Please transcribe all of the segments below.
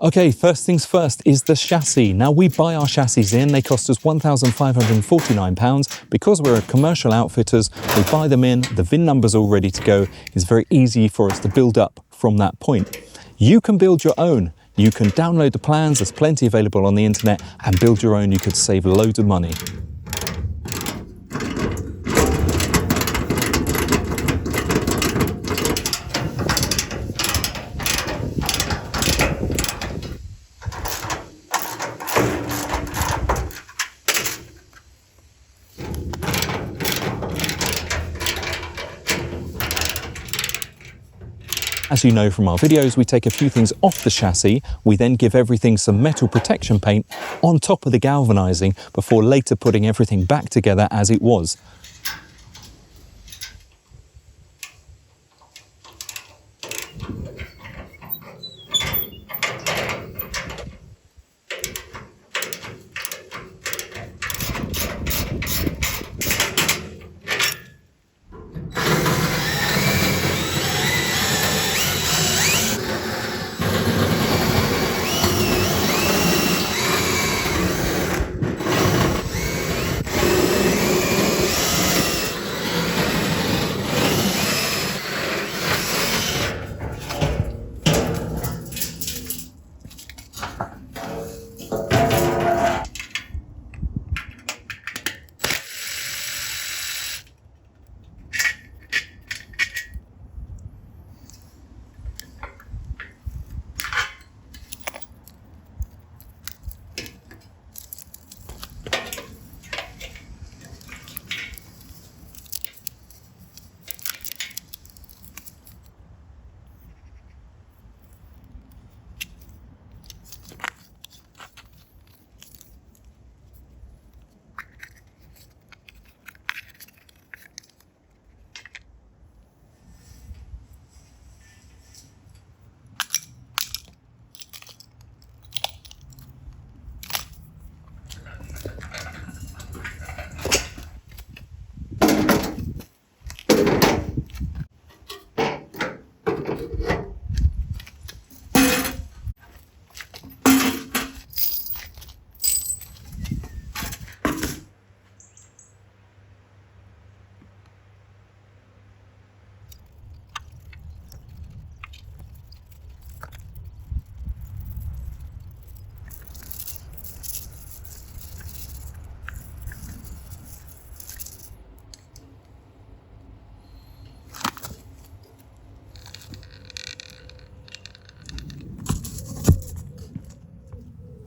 Okay, first things first is the chassis. Now we buy our chassis in, they cost us £1,549. Because we're commercial outfitters, we buy them in, the VIN number's all ready to go. It's very easy for us to build up from that point. You can build your own. You can download the plans, there's plenty available on the internet, and build your own. You could save loads of money. As you know from our videos, we take a few things off the chassis, we then give everything some metal protection paint on top of the galvanizing before later putting everything back together as it was.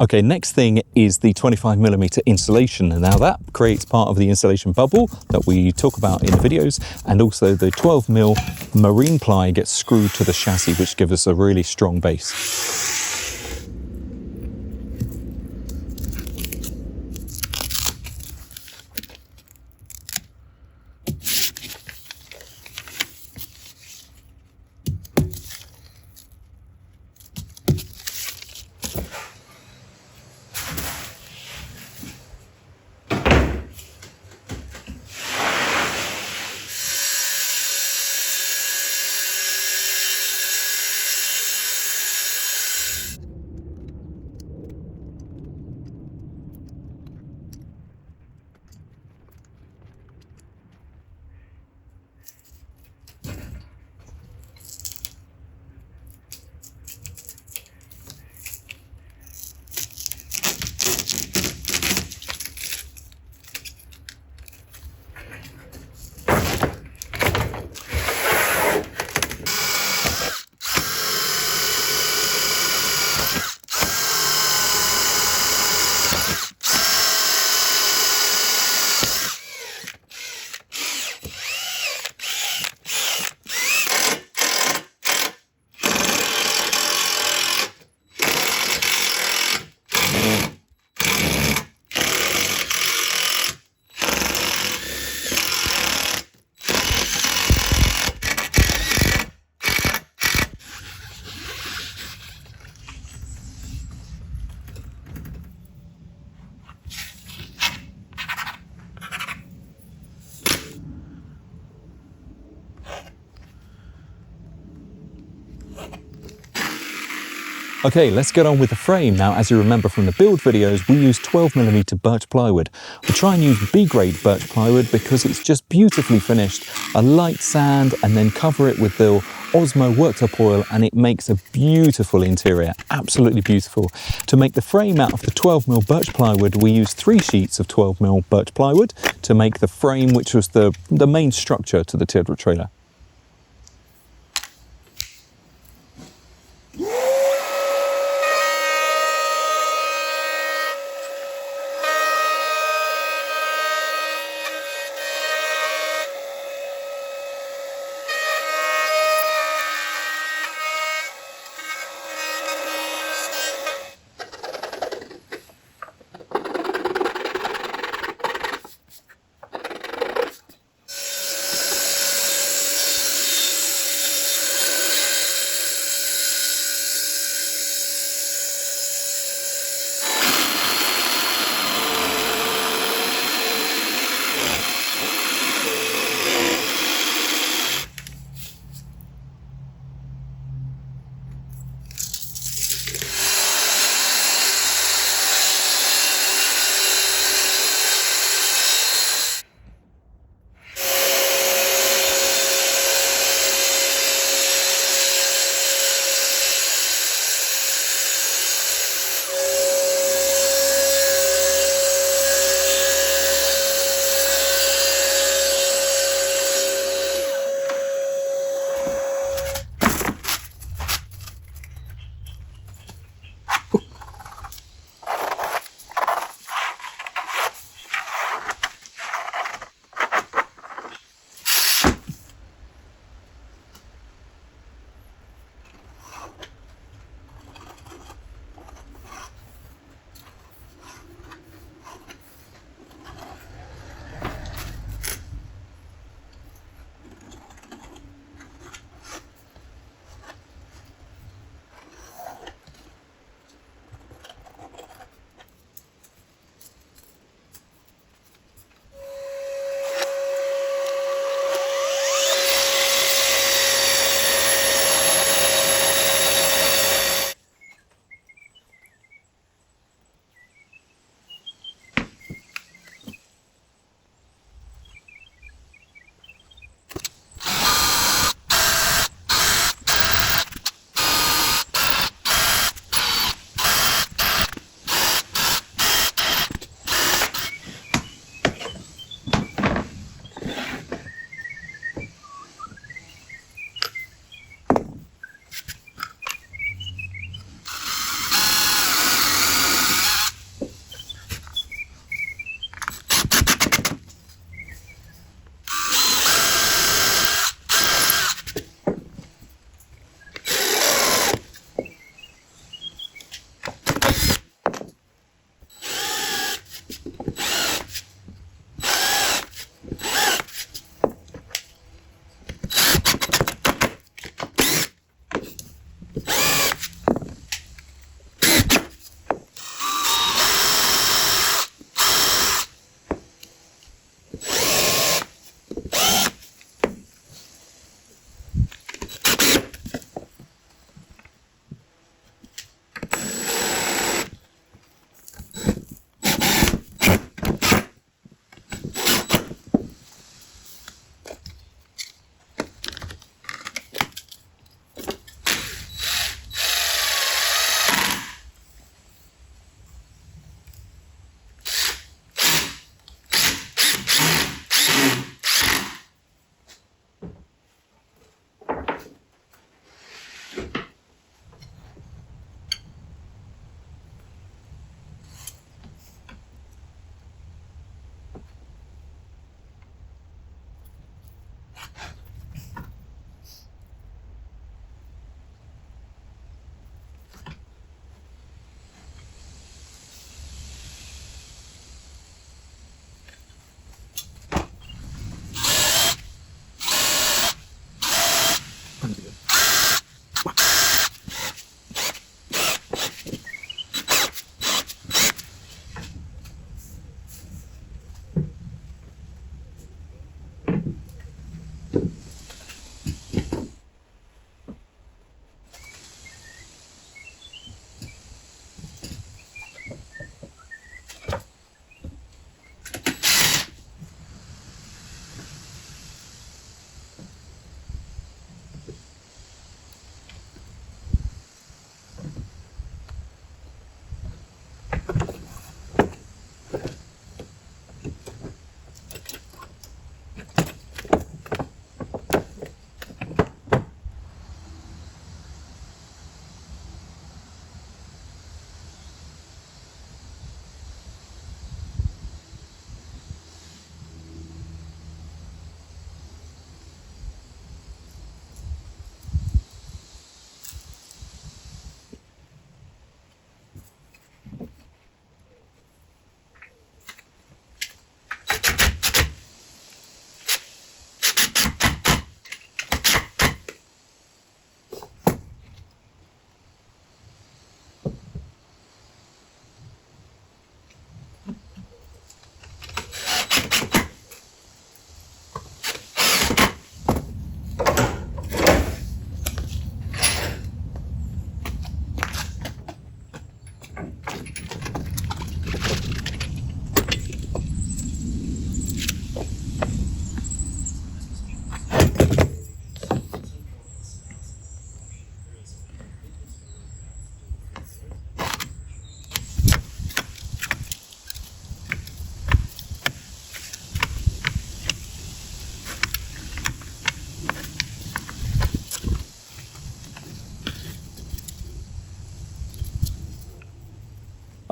Okay, next thing is the 25mm insulation. And now that creates part of the insulation bubble that we talk about in the videos, and also the 12mm marine ply gets screwed to the chassis, which gives us a really strong base. Okay, let's get on with the frame. Now, as you remember from the build videos, we use 12mm birch plywood. We try and use B-grade birch plywood because it's just beautifully finished, a light sand, and then cover it with the Osmo worktop oil, and it makes a beautiful interior, absolutely beautiful. To make the frame out of the 12mm birch plywood, we used 3 sheets of 12mm birch plywood to make the frame, which was the main structure to the Teardrop trailer.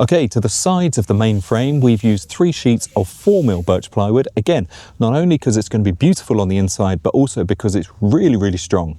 Okay, to the sides of the main frame, we've used 3 sheets of 4mm birch plywood. Again, not only because it's going to be beautiful on the inside, but also because it's really, really strong.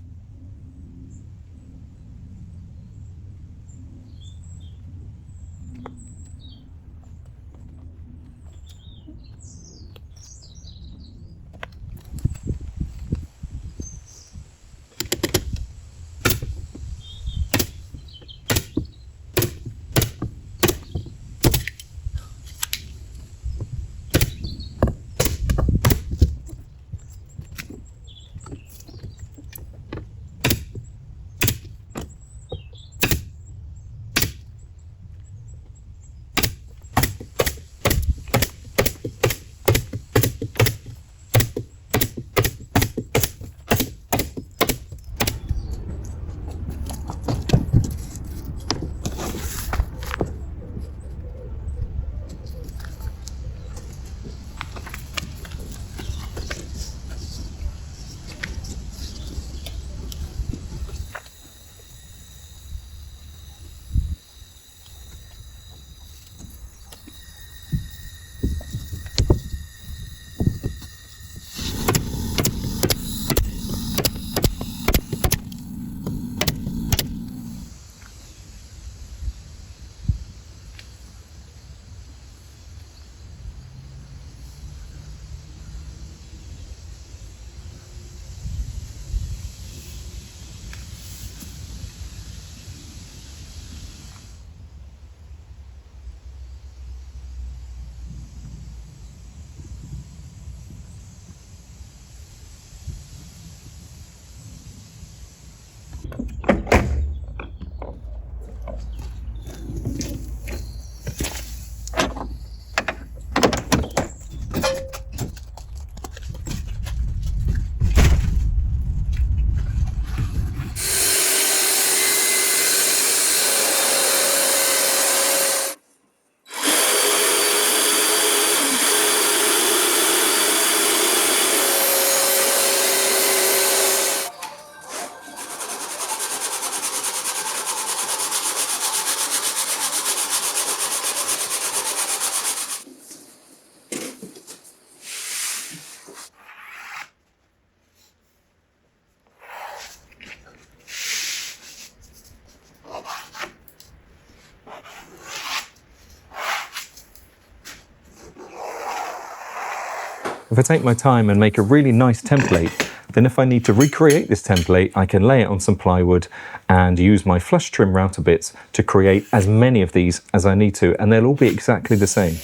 If I take my time and make a really nice template, then if I need to recreate this template, I can lay it on some plywood and use my flush trim router bits to create as many of these as I need to, and they'll all be exactly the same.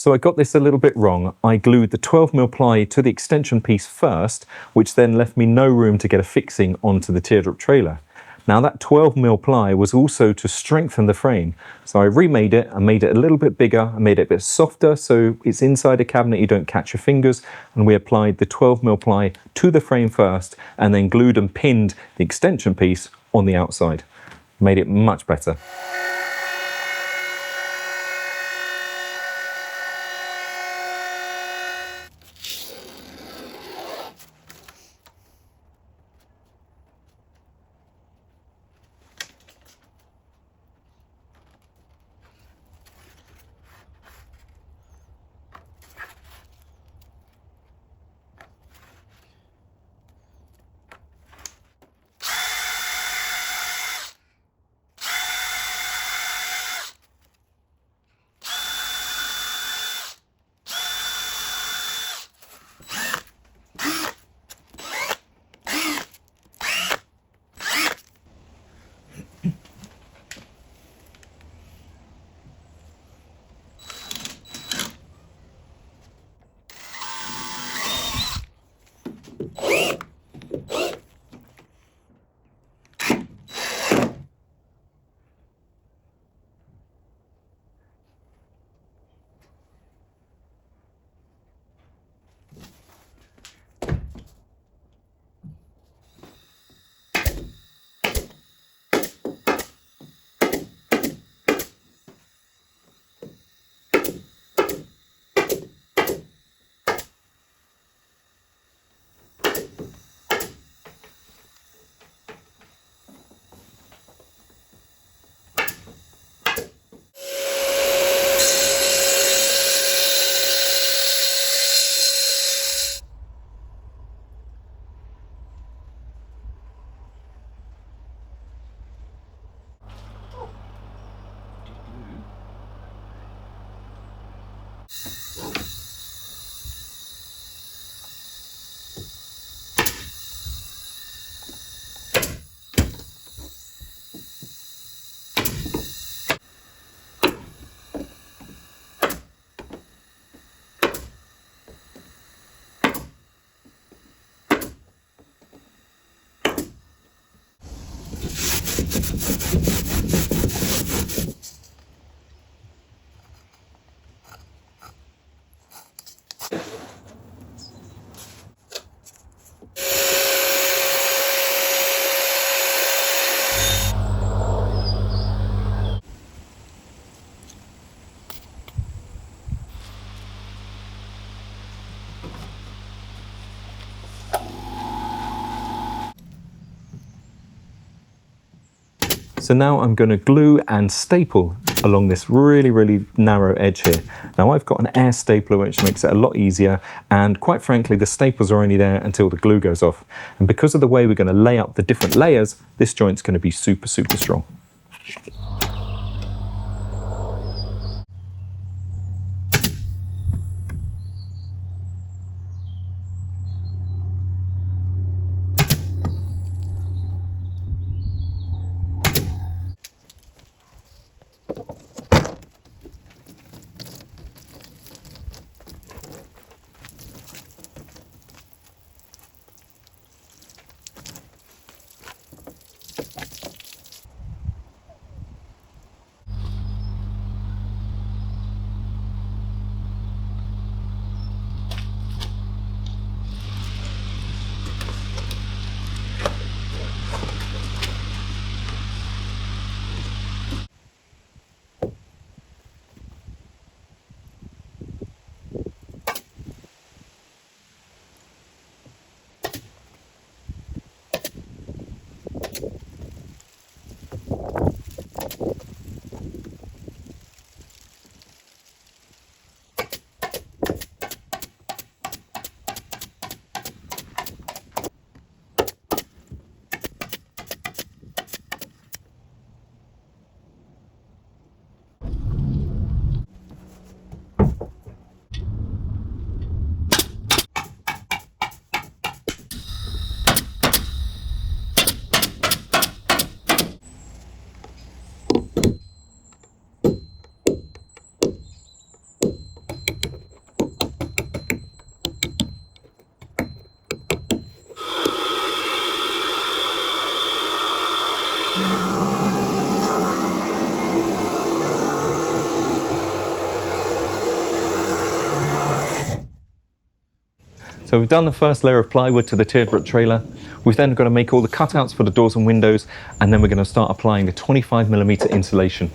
So I got this a little bit wrong. I glued the 12mm ply to the extension piece first, which then left me no room to get a fixing onto the teardrop trailer. Now that 12mm ply was also to strengthen the frame. So I remade it, I made it a little bit bigger, I made it a bit softer so it's inside a cabinet, you don't catch your fingers, and we applied the 12mm ply to the frame first and then glued and pinned the extension piece on the outside. Made it much better. So now I'm going to glue and staple along this really narrow edge here. Now I've got an air stapler which makes it a lot easier, and quite frankly the staples are only there until the glue goes off. And because of the way we're going to lay up the different layers, this joint's going to be super strong. So we've done the first layer of plywood to the teardrop trailer. We've then got to make all the cutouts for the doors and windows, and then we're going to start applying the 25mm insulation.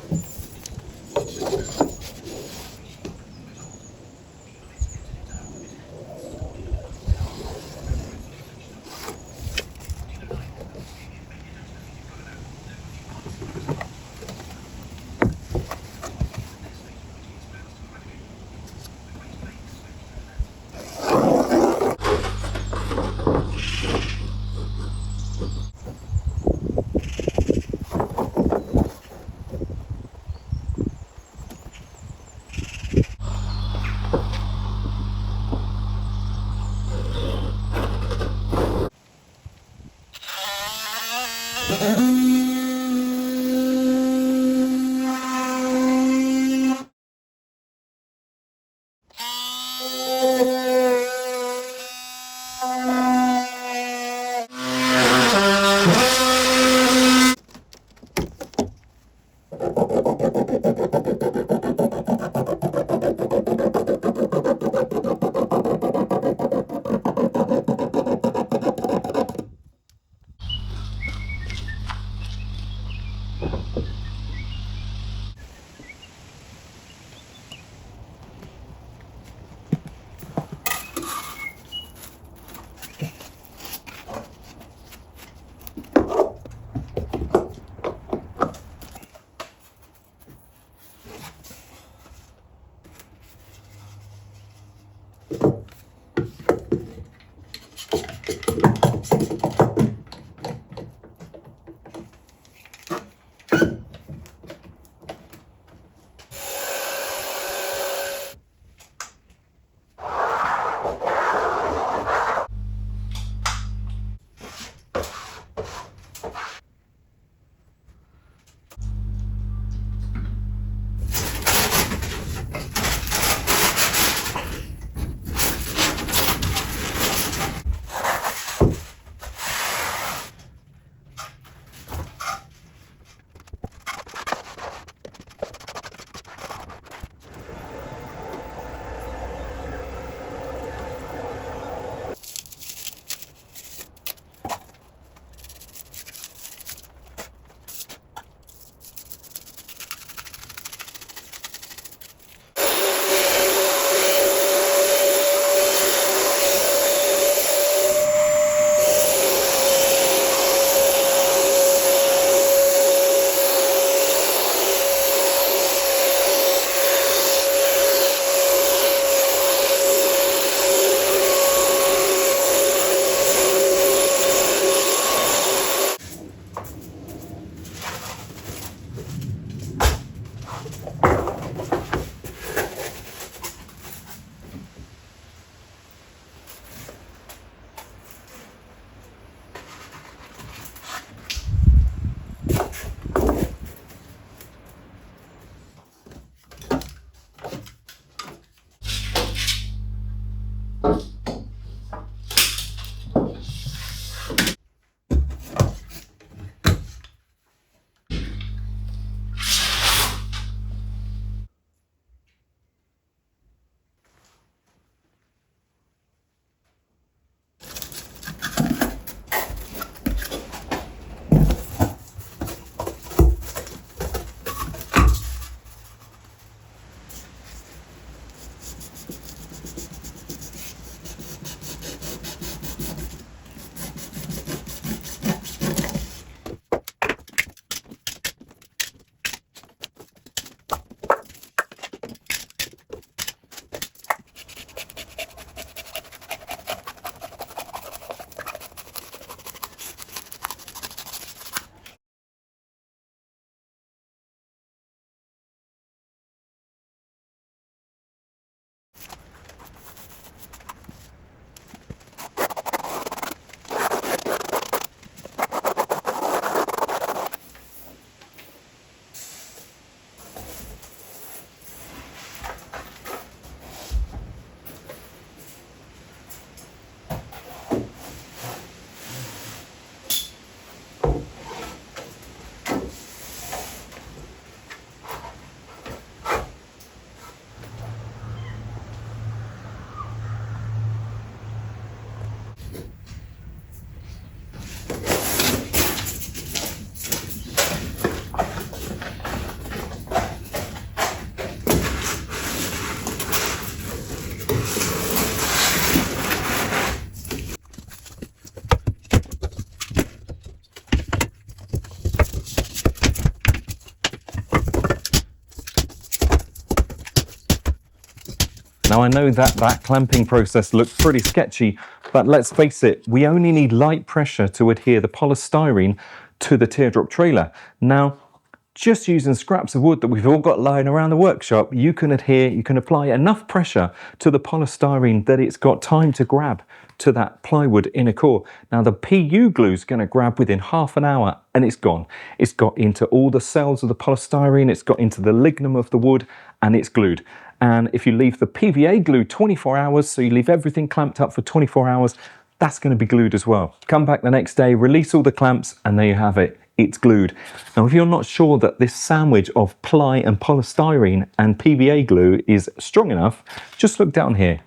Now I know that that clamping process looks pretty sketchy, but let's face it, we only need light pressure to adhere the polystyrene to the teardrop trailer. Now, just using scraps of wood that we've all got lying around the workshop, you can apply enough pressure to the polystyrene that it's got time to grab to that plywood inner core. Now the PU glue is going to grab within half an hour and it's gone. It's got into all the cells of the polystyrene, it's got into the lignum of the wood and it's glued. And if you leave the PVA glue 24 hours, so you leave everything clamped up for 24 hours, that's going to be glued as well. Come back the next day, release all the clamps, and there you have it. It's glued. Now, if you're not sure that this sandwich of ply and polystyrene and PVA glue is strong enough, just look down here.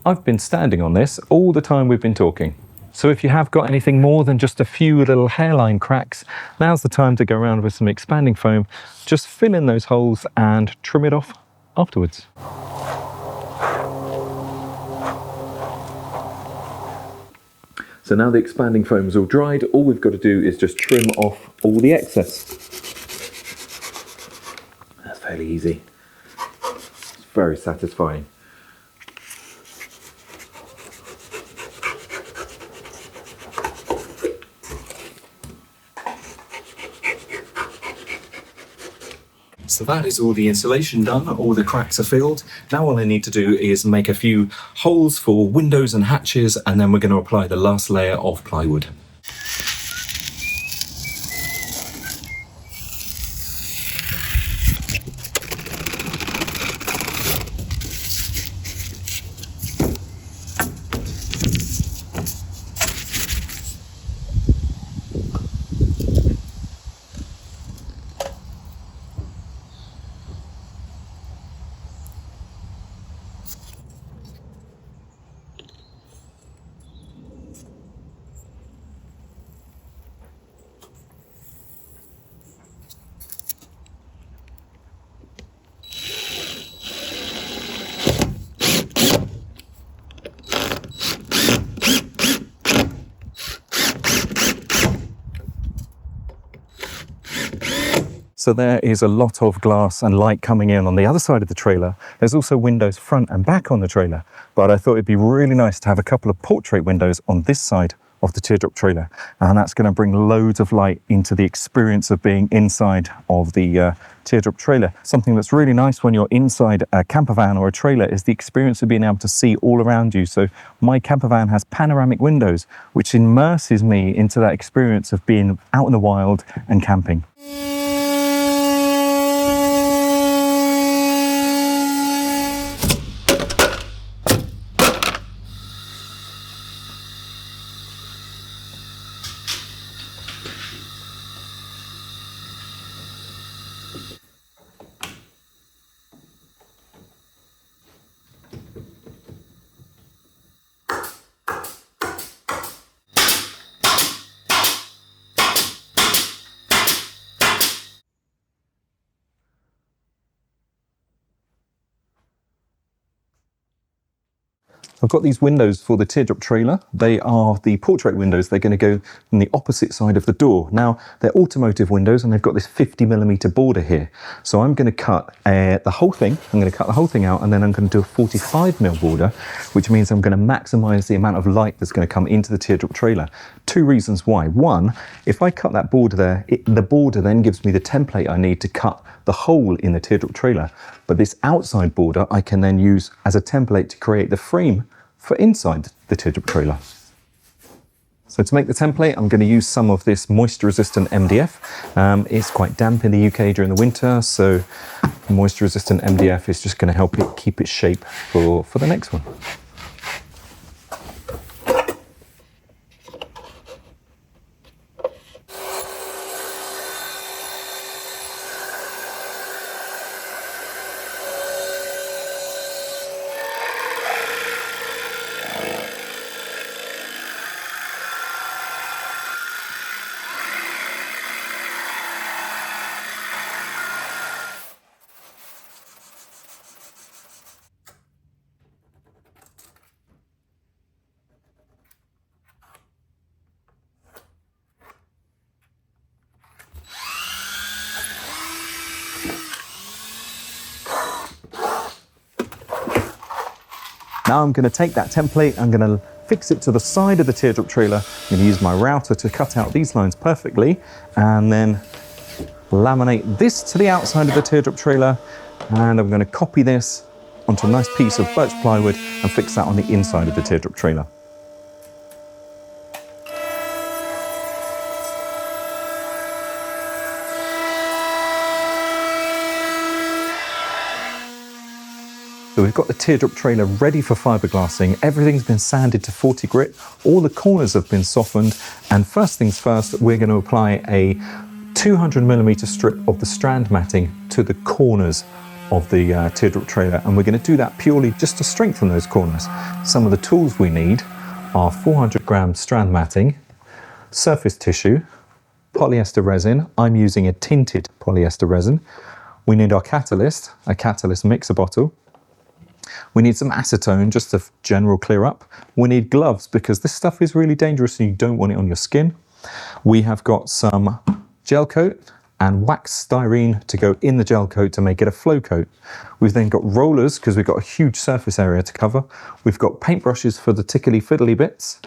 I've been standing on this all the time we've been talking. So if you have got anything more than just a few little hairline cracks, now's the time to go around with some expanding foam, just fill in those holes and trim it off afterwards. So now the expanding foam is all dried, all we've got to do is just trim off all the excess. That's fairly easy. It's very satisfying. So that is all the insulation done, all the cracks are filled. Now all I need to do is make a few holes for windows and hatches, and then we're going to apply the last layer of plywood. So there is a lot of glass and light coming in on the other side of the trailer. There's also windows front and back on the trailer, but I thought it'd be really nice to have a couple of portrait windows on this side of the teardrop trailer, and that's going to bring loads of light into the experience of being inside of the teardrop trailer. Something that's really nice when you're inside a camper van or a trailer is the experience of being able to see all around you. So my camper van has panoramic windows, which immerses me into that experience of being out in the wild and camping. I've got these windows for the teardrop trailer. They are the portrait windows. They're going to go on the opposite side of the door. Now, they're automotive windows and they've got this 50mm border here. So I'm going to cut the whole thing. I'm going to cut the whole thing out, and then I'm going to do a 45mm border, which means I'm going to maximize the amount of light that's going to come into the teardrop trailer. Two reasons why. One, if I cut that border there, the border then gives me the template I need to cut the hole in the teardrop trailer. But this outside border I can then use as a template to create the frame for inside the teardrop trailer. So to make the template, I'm going to use some of this moisture-resistant MDF. It's quite damp in the UK during the winter, so moisture-resistant MDF is just going to help it keep its shape for the next one. Now I'm going to take that template, I'm going to fix it to the side of the teardrop trailer. I'm going to use my router to cut out these lines perfectly, and then laminate this to the outside of the teardrop trailer, and I'm going to copy this onto a nice piece of birch plywood and fix that on the inside of the teardrop trailer. So we've got the teardrop trailer ready for fiberglassing. Everything's been sanded to 40 grit. All the corners have been softened. And first things first, we're going to apply a 200mm strip of the Strand matting to the corners of the teardrop trailer. And we're going to do that purely just to strengthen those corners. Some of the tools we need are 400g Strand matting, surface tissue, polyester resin. I'm using a tinted polyester resin. We need our catalyst, a catalyst mixer bottle. We need some acetone, just a general clear up. We need gloves because this stuff is really dangerous and you don't want it on your skin. We have got some gel coat and wax styrene to go in the gel coat to make it a flow coat. We've then got rollers because we've got a huge surface area to cover. We've got paintbrushes for the tickly fiddly bits.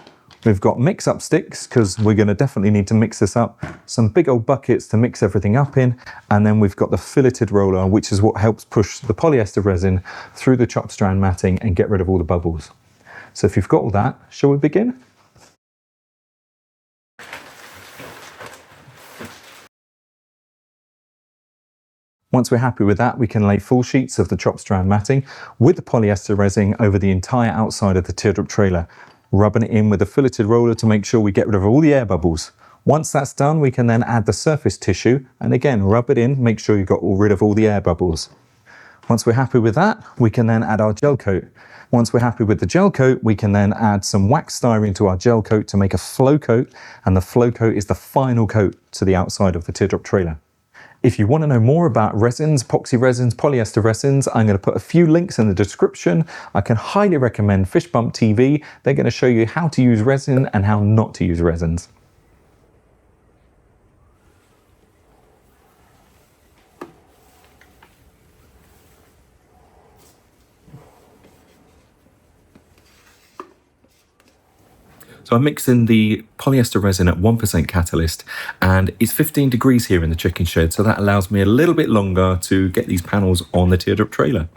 We've got mix-up sticks because we're going to definitely need to mix this up. Some big old buckets to mix everything up in. And then we've got the filleted roller, which is what helps push the polyester resin through the chopped strand matting and get rid of all the bubbles. So if you've got all that, shall we begin? Once we're happy with that, we can lay full sheets of the chopped strand matting with the polyester resin over the entire outside of the teardrop trailer, rubbing it in with a filleted roller to make sure we get rid of all the air bubbles. Once that's done, we can then add the surface tissue and again, rub it in, make sure you've got rid of all the air bubbles. Once we're happy with that, we can then add our gel coat. Once we're happy with the gel coat, we can then add some wax styrene to our gel coat to make a flow coat, and the flow coat is the final coat to the outside of the teardrop trailer. If you want to know more about resins, epoxy resins, polyester resins, I'm going to put a few links in the description. I can highly recommend Fish Bump TV. They're going to show you how to use resin and how not to use resins. So I'm mixing the polyester resin at 1% catalyst, and it's 15 degrees here in the chicken shed, so that allows me a little bit longer to get these panels on the teardrop trailer.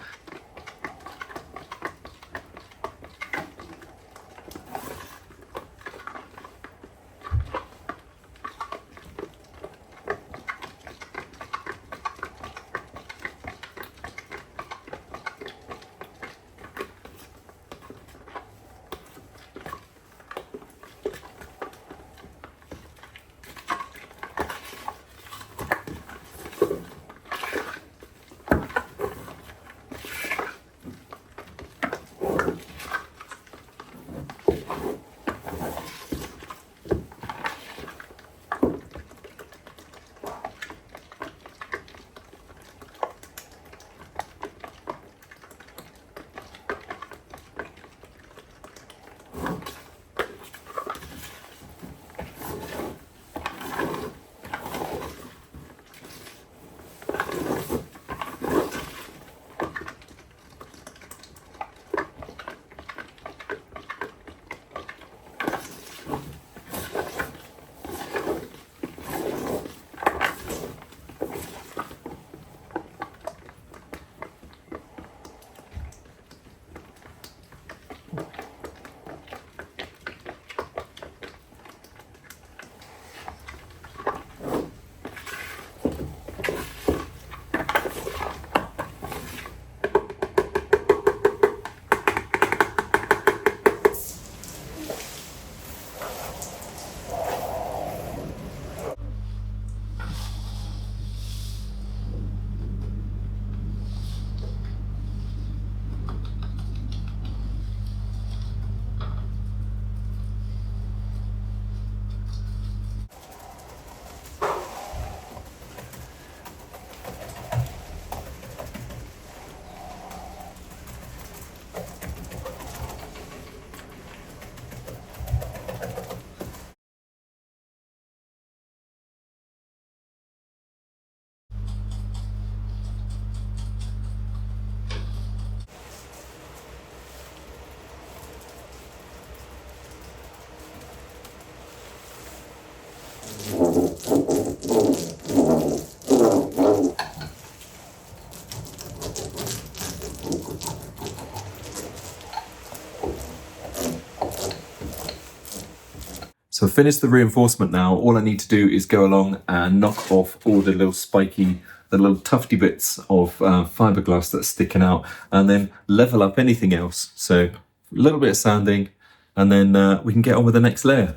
So I've finished the reinforcement now. All I need to do is go along and knock off all the little spiky, the little tufty bits of fiberglass that's sticking out, and then level up anything else. So a little bit of sanding, and then we can get on with the next layer.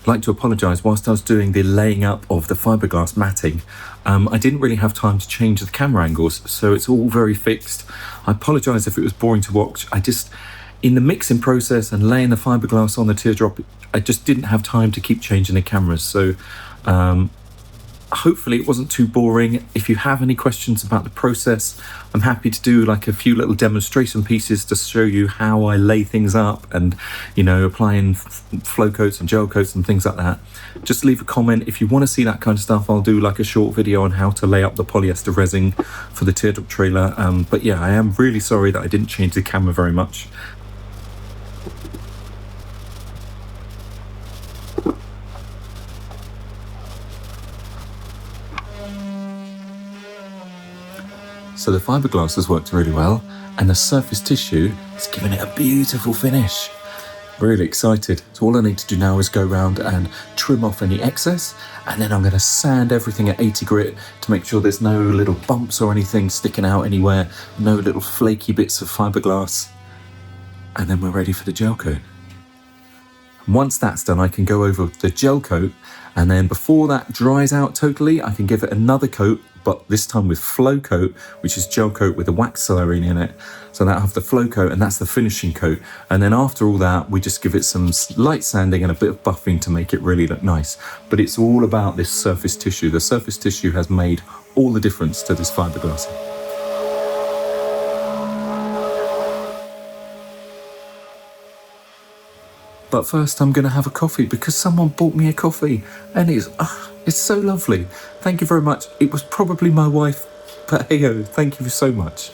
I'd like to apologise. Whilst I was doing the laying up of the fiberglass matting, I didn't really have time to change the camera angles, so it's all very fixed. I apologise if it was boring to watch. I just, in the mixing process and laying the fiberglass on the teardrop, I just didn't have time to keep changing the cameras. So hopefully it wasn't too boring. If you have any questions about the process, I'm happy to do like a few little demonstration pieces to show you how I lay things up and, you know, applying flow coats and gel coats and things like that. Just leave a comment if you want to see that kind of stuff. I'll do like a short video on how to lay up the polyester resin for the teardrop trailer. But yeah, I am really sorry that I didn't change the camera very much. So the fiberglass has worked really well, and the surface tissue is giving it a beautiful finish. Really excited. So all I need to do now is go around and trim off any excess, and then I'm going to sand everything at 80 grit to make sure there's no little bumps or anything sticking out anywhere, no little flaky bits of fiberglass, and then we're ready for the gel coat. Once that's done, I can go over the gel coat, and then before that dries out totally, I can give it another coat, but this time with flow coat, which is gel coat with a wax styrene in it. So that'll have the flow coat, and that's the finishing coat. And then after all that, we just give it some light sanding and a bit of buffing to make it really look nice. But it's all about this surface tissue. The surface tissue has made all the difference to this fiberglassing. But first I'm going to have a coffee because someone bought me a coffee, and it's so lovely. Thank you very much. It was probably my wife, but hey-ho, thank you so much.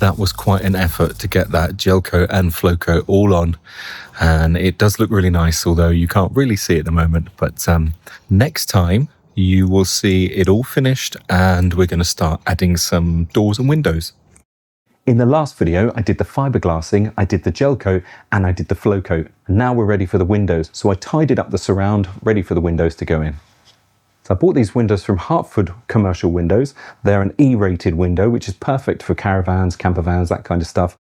that was quite an effort to get that gel coat and flow coat all on, and it does look really nice, although you can't really see it at the moment. But next time you will see it all finished, and we're going to start adding some doors and windows. In the last video, I did the fiberglassing, I did the gel coat, and I did the flow coat. And now we're ready for the windows. So I tidied up the surround, ready for the windows to go in. So I bought these windows from Hartford Commercial Windows. They're an E-rated window, which is perfect for caravans, camper vans, that kind of stuff.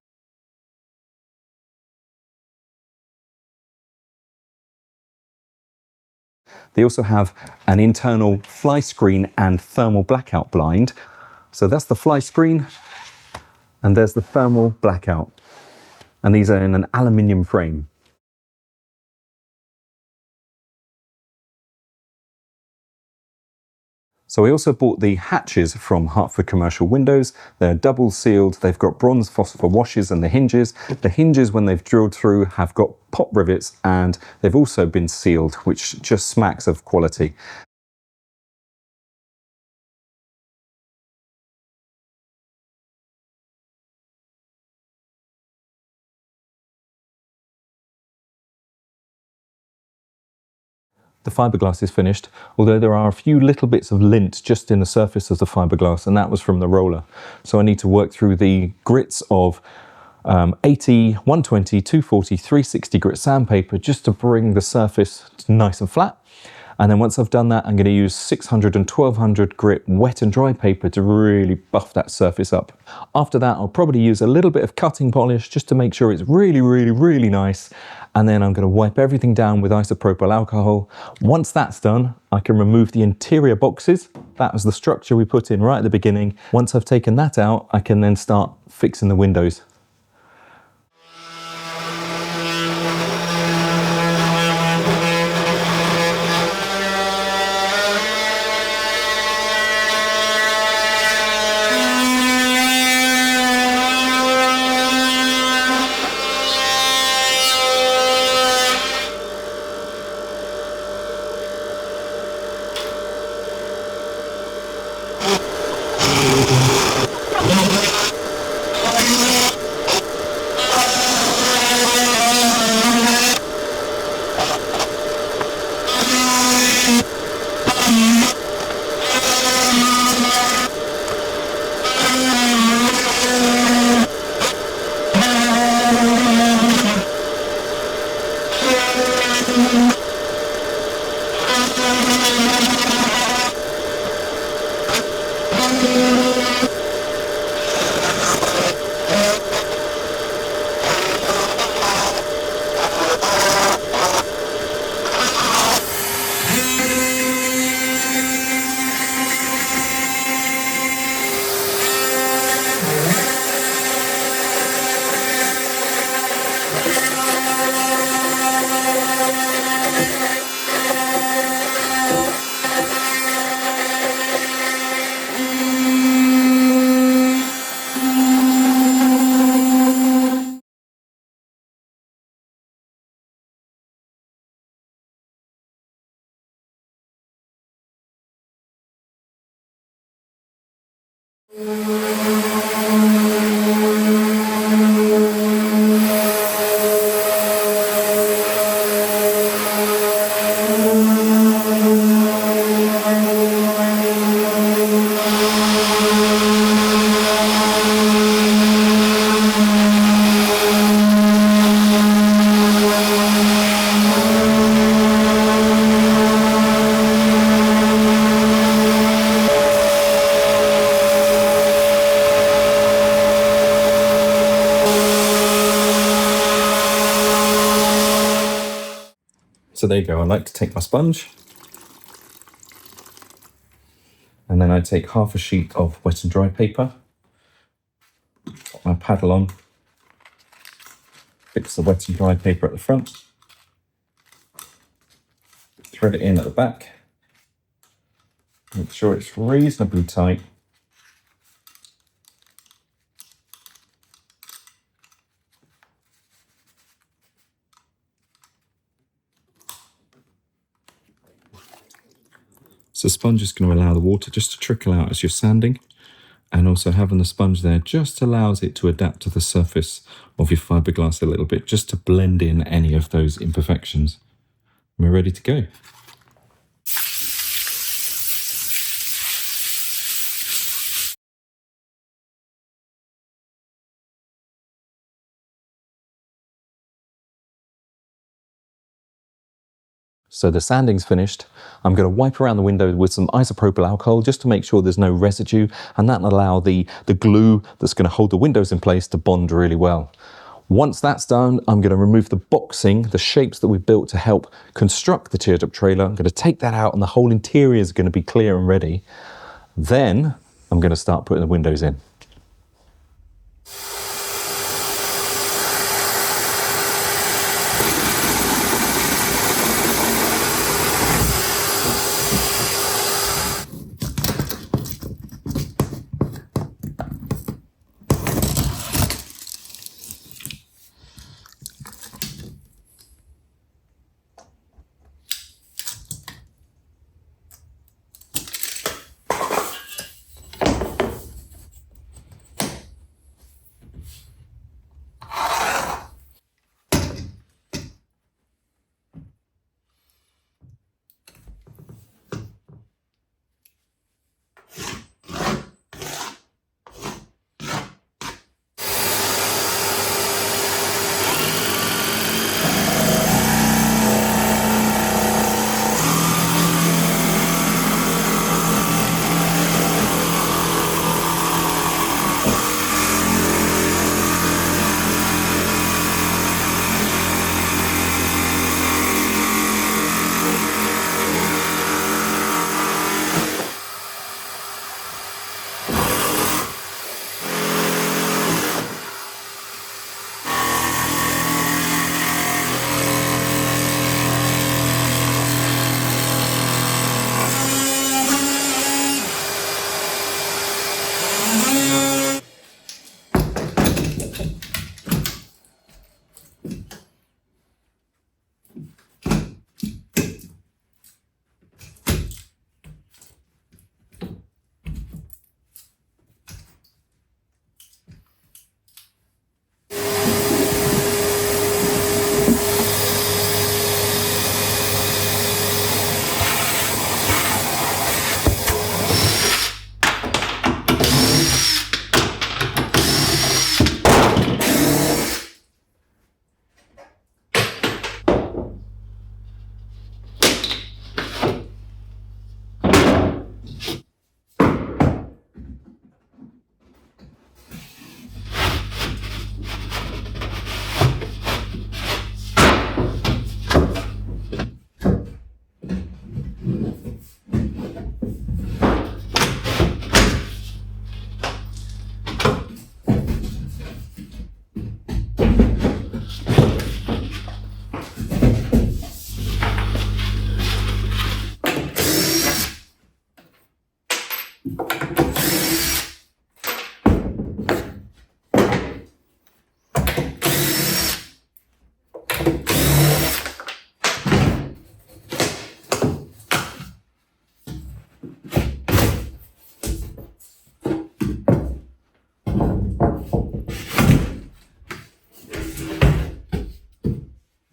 They also have an internal fly screen and thermal blackout blind. So that's the fly screen, and there's the thermal blackout. And these are in an aluminium frame. So we also bought the hatches from Hartford Commercial Windows. They're double sealed. They've got bronze phosphor washes and the hinges. The hinges, when they've drilled through, have got pop rivets, and they've also been sealed, which just smacks of quality. The fiberglass is finished, although there are a few little bits of lint just in the surface of the fiberglass, and that was from the roller. So I need to work through the grits of 80, 120, 240, 360 grit sandpaper just to bring the surface nice and flat. And then once I've done that, I'm going to use 600 and 1200 grit wet and dry paper to really buff that surface up. After that, I'll probably use a little bit of cutting polish just to make sure it's really, really, really nice. And then I'm going to wipe everything down with isopropyl alcohol. Once that's done, I can remove the interior boxes. That was the structure we put in right at the beginning. Once I've taken that out, I can then start fixing the windows. So there you go. I like to take my sponge, and then I take half a sheet of wet and dry paper, put my paddle on, fix the wet and dry paper at the front, thread it in at the back, make sure it's reasonably tight. So the sponge is going to allow the water just to trickle out as you're sanding, And also having the sponge there just allows it to adapt to the surface of your fiberglass a little bit, just to blend in any of those imperfections. We're ready to go. So the sanding's finished. I'm going to wipe around the window with some isopropyl alcohol just to make sure there's no residue, and that'll allow the glue that's going to hold the windows in place to bond really well. Once that's done, I'm going to remove the boxing, the shapes that we built to help construct the teardrop trailer. I'm going to take that out and the whole interior is going to be clear and ready. Then I'm going to start putting the windows in.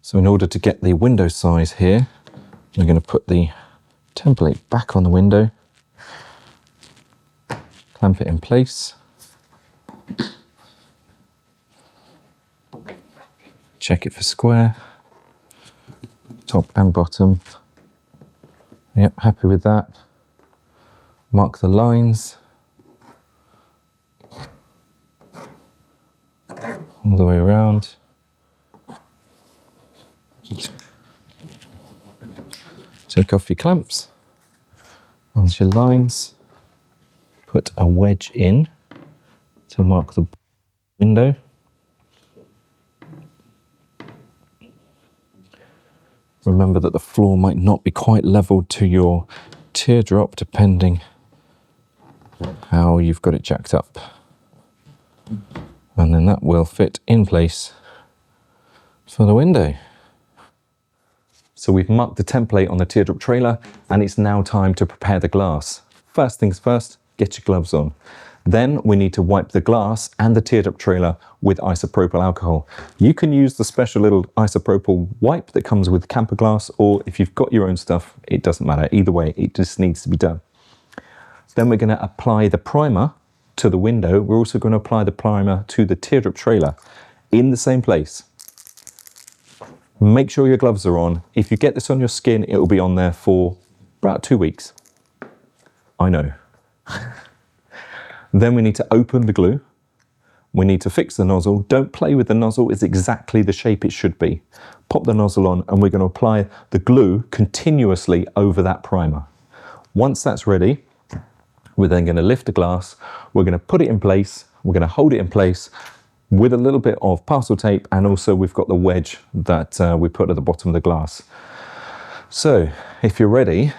So in order to get the window size here, I'm going to put the template back on the window, clamp it in place, check it for square, top and bottom. Yep, happy with that. Mark the lines all the way around. Take off your clamps, onto your lines, put a wedge in to mark the window. Remember that the floor might not be quite leveled to your teardrop depending how you've got it jacked up. And then that will fit in place for the window. So we've marked the template on the teardrop trailer and it's now time to prepare the glass. First things first, get your gloves on. Then we need to wipe the glass and the teardrop trailer with isopropyl alcohol. You can use the special little isopropyl wipe that comes with camper glass, or if you've got your own stuff, it doesn't matter. Either way, it just needs to be done. Then we're going to apply the primer to the window. We're also going to apply the primer to the teardrop trailer in the same place. Make sure your gloves are on. If you get this on your skin, it will be on there for about 2 weeks. I know. Then we need to open the glue. We need to fix the nozzle. Don't play with the nozzle. It's exactly the shape it should be. Pop the nozzle on and we're going to apply the glue continuously over that primer. Once that's ready, we're then going to lift the glass. We're going to put it in place. We're going to hold it in place with a little bit of parcel tape, and also we've got the wedge that we put at the bottom of the glass. So if you're ready,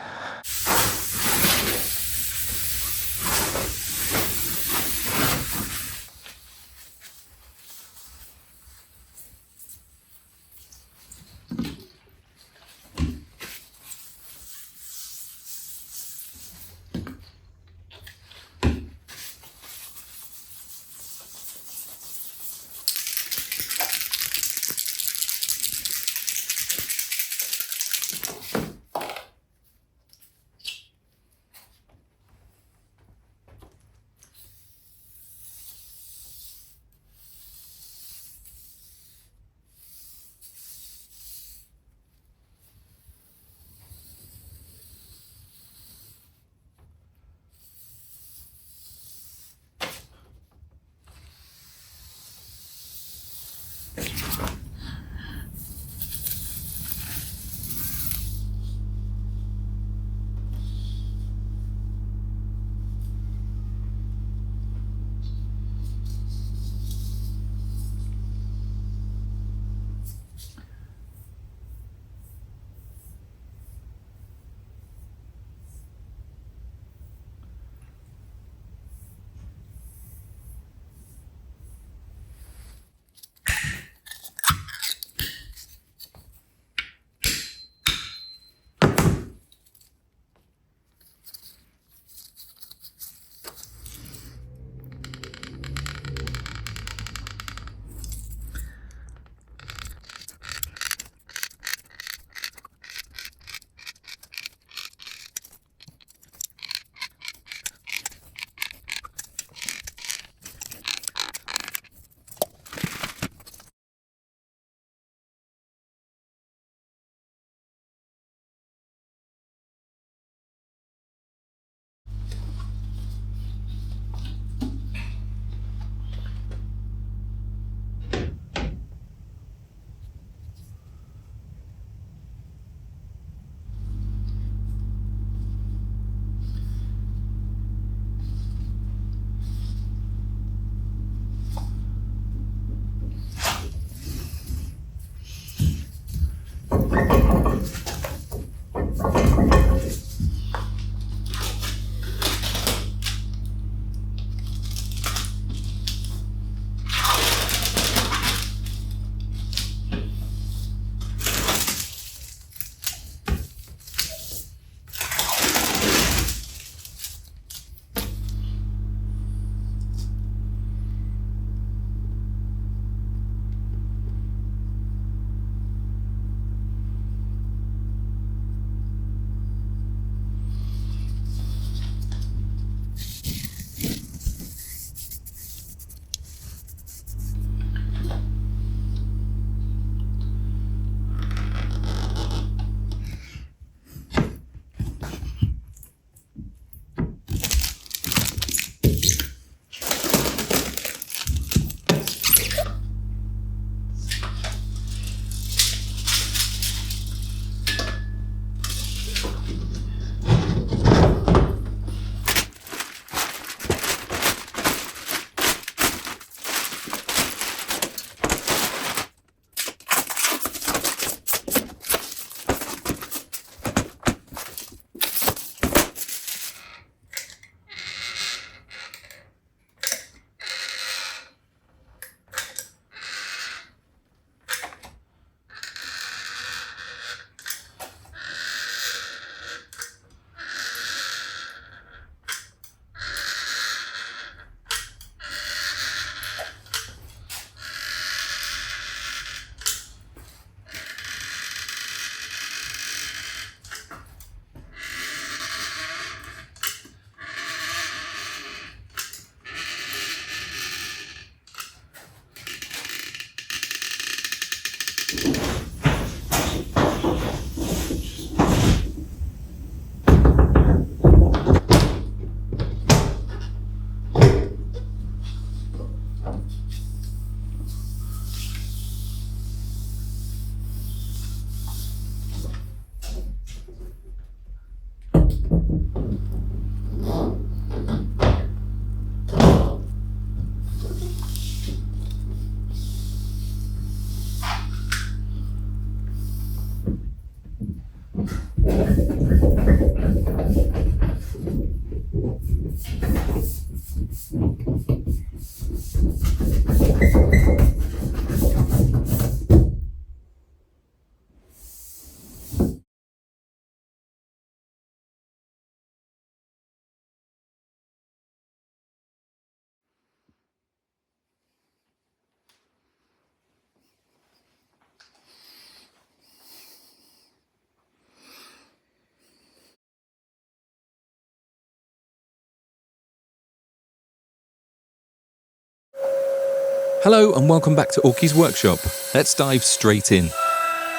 Hello and welcome back to Orkies Workshop. Let's dive straight in.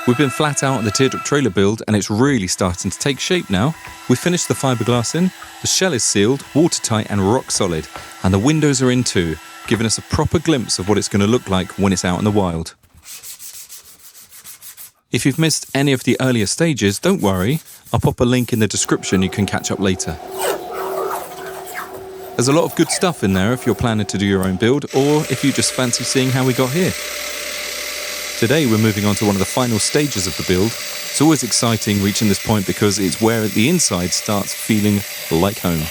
We've been flat out on the Teardrop trailer build and it's really starting to take shape now. We finished the fiberglassing, the shell is sealed, watertight and rock solid, and the windows are in too, giving us a proper glimpse of what it's going to look like when it's out in the wild. If you've missed any of the earlier stages, don't worry, I'll pop a link in the description you can catch up later. There's a lot of good stuff in there if you're planning to do your own build, or if you just fancy seeing how we got here. Today we're moving on to one of the final stages of the build. It's always exciting reaching this point because it's where the inside starts feeling like home.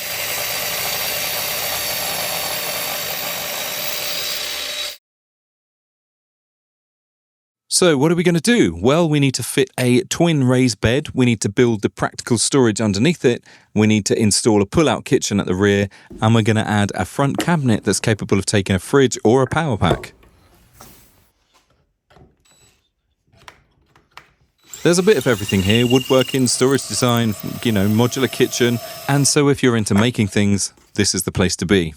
So what are we going to do? Well, we need to fit a twin raised bed, we need to build the practical storage underneath it, we need to install a pull-out kitchen at the rear, and we're going to add a front cabinet that's capable of taking a fridge or a power pack. There's a bit of everything here: woodworking, storage design, modular kitchen, and so if you're into making things, this is the place to be.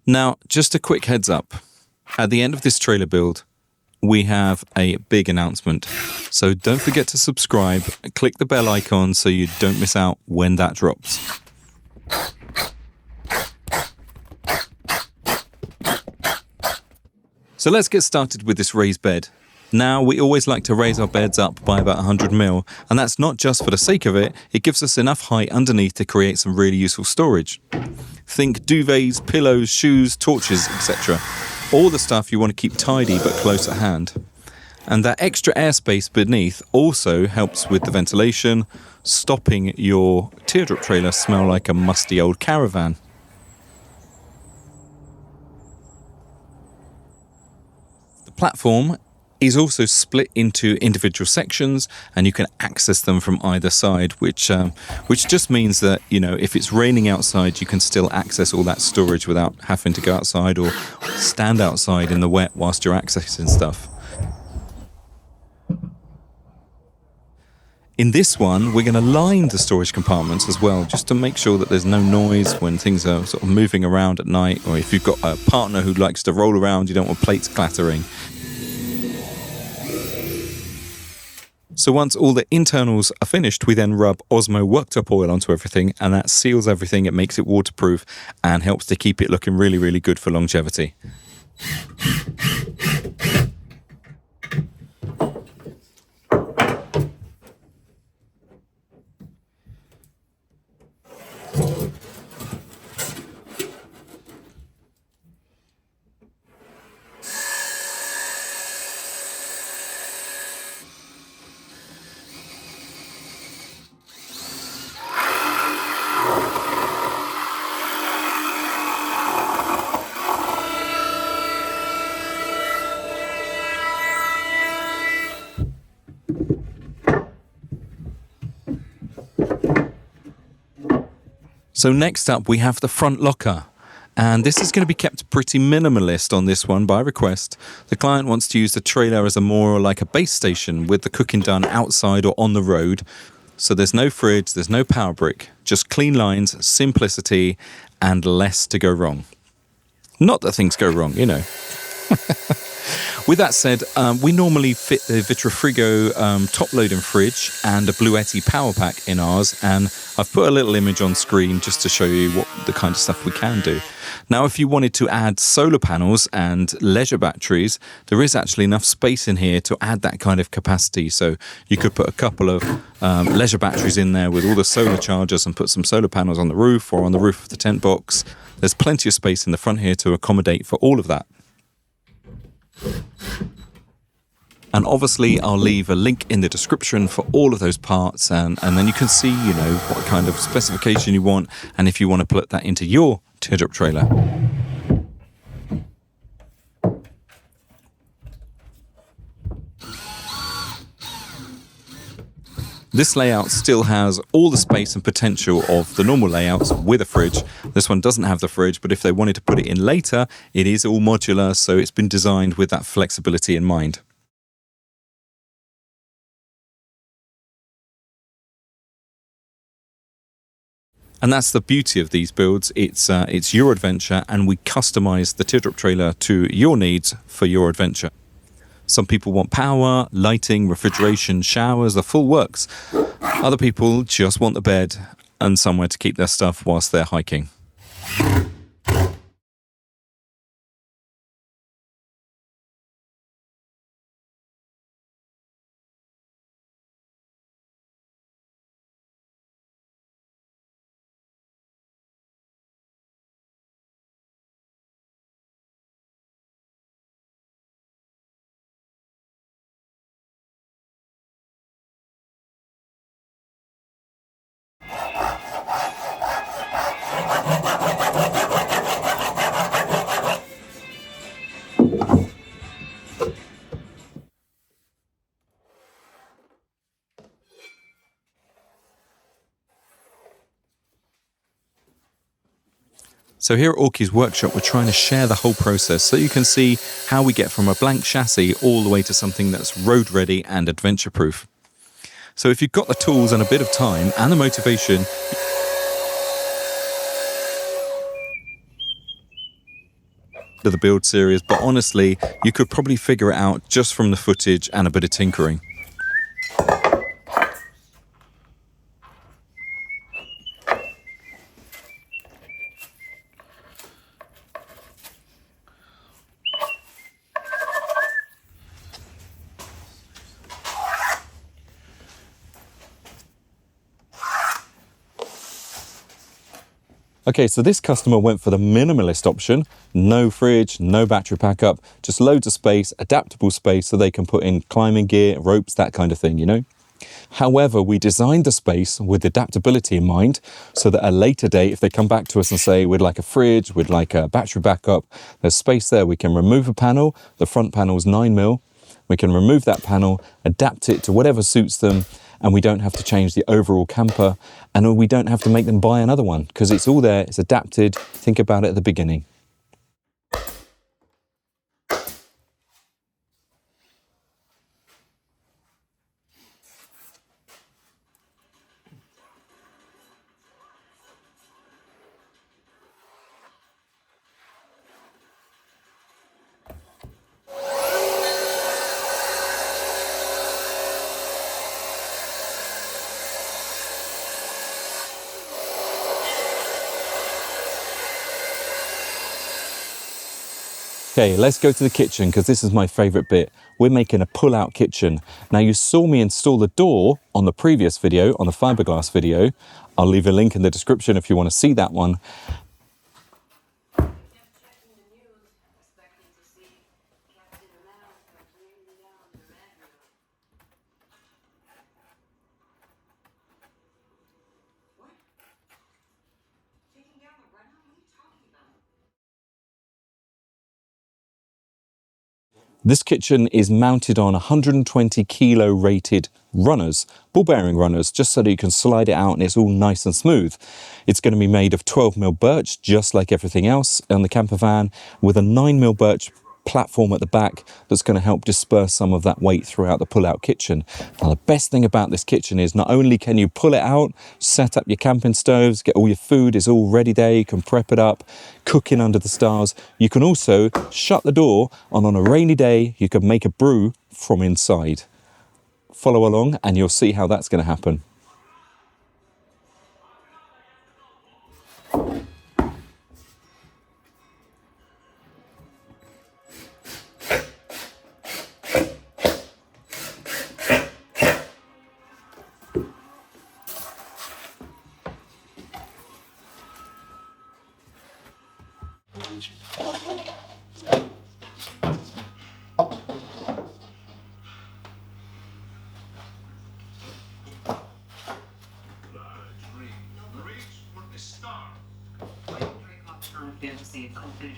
Now, just a quick heads up. At the end of this trailer build, we have a big announcement. So don't forget to subscribe, click the bell icon so you don't miss out when that drops. So let's get started with this raised bed. Now, we always like to raise our beds up by about 100 mil, and that's not just for the sake of it, it gives us enough height underneath to create some really useful storage. Think duvets, pillows, shoes, torches, etc. All the stuff you want to keep tidy but close at hand. And that extra airspace beneath also helps with the ventilation, stopping your teardrop trailer smell like a musty old caravan. The platform is also split into individual sections and you can access them from either side, which just means that, if it's raining outside, you can still access all that storage without having to go outside or stand outside in the wet whilst you're accessing stuff. In this one, we're going to line the storage compartments as well, just to make sure that there's no noise when things are sort of moving around at night, or if you've got a partner who likes to roll around, you don't want plates clattering. So once all the internals are finished, we then rub Osmo worktop oil onto everything, and that seals everything, it makes it waterproof and helps to keep it looking really, really good for longevity. So next up we have the front locker, and this is going to be kept pretty minimalist on this one by request. The client wants to use the trailer as more like a base station with the cooking done outside or on the road. So there's no fridge, there's no power brick, just clean lines, simplicity, and less to go wrong. Not that things go wrong, With that said, we normally fit the Vitrifrigo top-loading fridge and a Bluetti power pack in ours, and I've put a little image on screen just to show you what the kind of stuff we can do. Now, if you wanted to add solar panels and leisure batteries, there is actually enough space in here to add that kind of capacity. So you could put a couple of leisure batteries in there with all the solar chargers and put some solar panels on the roof or on the roof of the tent box. There's plenty of space in the front here to accommodate for all of that. And obviously I'll leave a link in the description for all of those parts, and then you can see, you know, what kind of specification you want and if you want to put that into your teardrop trailer. This layout still has all the space and potential of the normal layouts with a fridge. This one doesn't have the fridge, but if they wanted to put it in later, it is all modular, so it's been designed with that flexibility in mind. And that's the beauty of these builds. It's your adventure, and we customize the teardrop trailer to your needs for your adventure. Some people want power, lighting, refrigeration, showers, the full works. Other people just want the bed and somewhere to keep their stuff whilst they're hiking. So here at Orkies Workshop, we're trying to share the whole process so you can see how we get from a blank chassis all the way to something that's road ready and adventure proof. So if you've got the tools and a bit of time and the motivation, to the build series, but honestly, you could probably figure it out just from the footage and a bit of tinkering. Okay, so this customer went for the minimalist option. No fridge, no battery backup, just loads of space, adaptable space so they can put in climbing gear, ropes, that kind of thing, you know? However, we designed the space with adaptability in mind so that at a later date, if they come back to us and say, we'd like a fridge, we'd like a battery backup, there's space there. We can remove a panel. The front panel is 9mm. We can remove that panel, adapt it to whatever suits them, and we don't have to change the overall camper, and we don't have to make them buy another one because it's all there, it's adapted. Think about it at the beginning. Okay, let's go to the kitchen because this is my favorite bit. We're making a pull-out kitchen. Now, you saw me install the door on the previous video, on the fiberglass video. I'll leave a link in the description if you want to see that one. This kitchen is mounted on 120 kilo rated runners, ball bearing runners, just so that you can slide it out and it's all nice and smooth. It's going to be made of 12mm birch, just like everything else on the camper van, with a 9mm birch platform at the back that's going to help disperse some of that weight throughout the pull-out kitchen. Now, the best thing about this kitchen is not only can you pull it out, set up your camping stoves, get all your food, it's all ready there, you can prep it up, cooking under the stars. You can also shut the door, and on a rainy day, you can make a brew from inside. Follow along and you'll see how that's going to happen. won't be able to see a conclusion.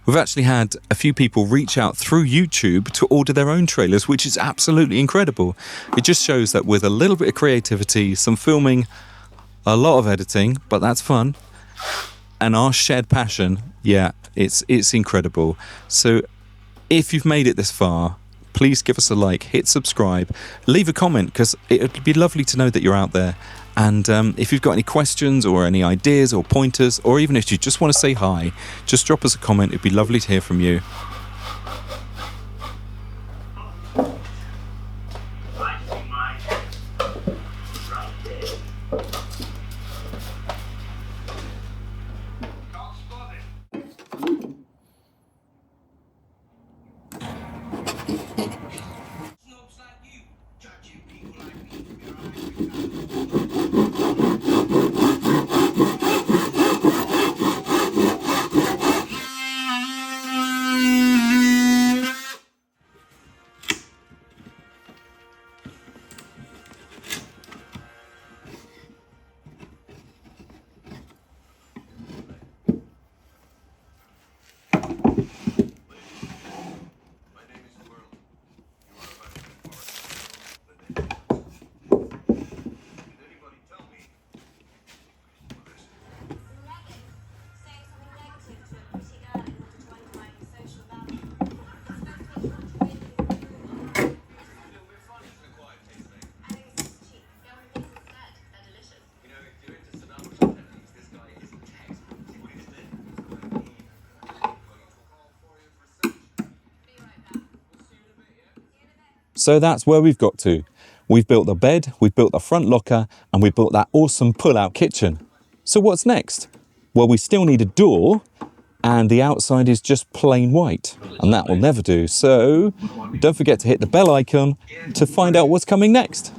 We've actually had a few people reach out through YouTube to order their own trailers, which is absolutely incredible. It just shows that with a little bit of creativity, some filming, a lot of editing, but that's fun, and our shared passion, yeah, it's incredible. So if you've made it this far, please give us a like, hit subscribe, leave a comment, because it would be lovely to know that you're out there. And if you've got any questions or any ideas or pointers, or even if you just want to say hi, just drop us a comment. It'd be lovely to hear from you. So that's where we've got to. We've built the bed, we've built the front locker, and we've built that awesome pull-out kitchen. So what's next? Well, we still need a door, and the outside is just plain white, and that will never do. So don't forget to hit the bell icon to find out what's coming next.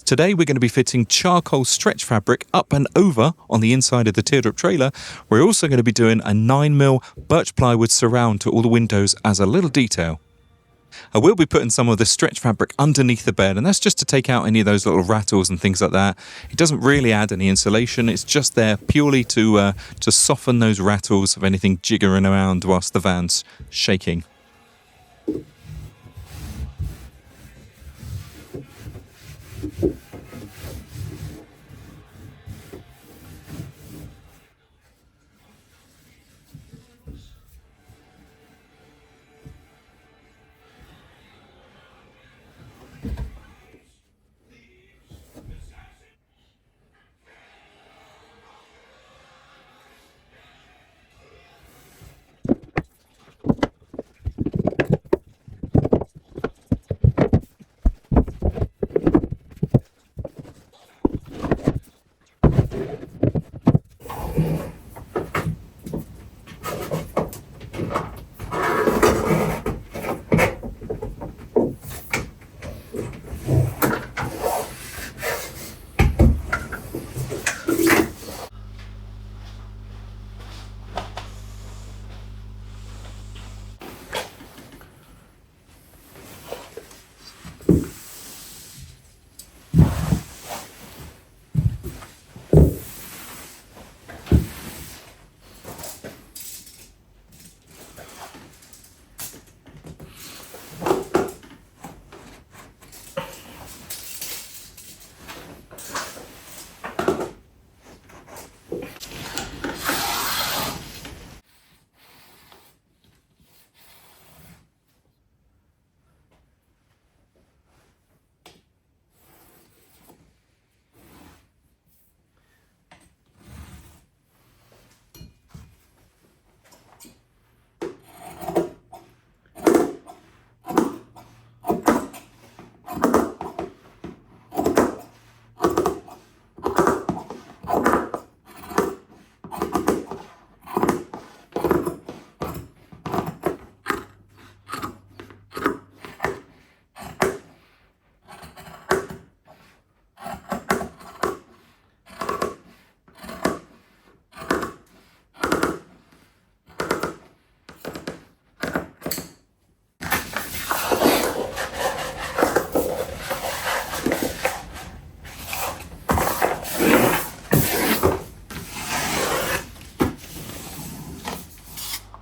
Today we're going to be fitting charcoal stretch fabric up and over on the inside of the Teardrop trailer. We're also going to be doing a 9mm birch plywood surround to all the windows as a little detail. I will be putting some of the stretch fabric underneath the bed, and that's just to take out any of those little rattles and things like that. It doesn't really add any insulation, it's just there purely to soften those rattles of anything jiggering around whilst the van's shaking.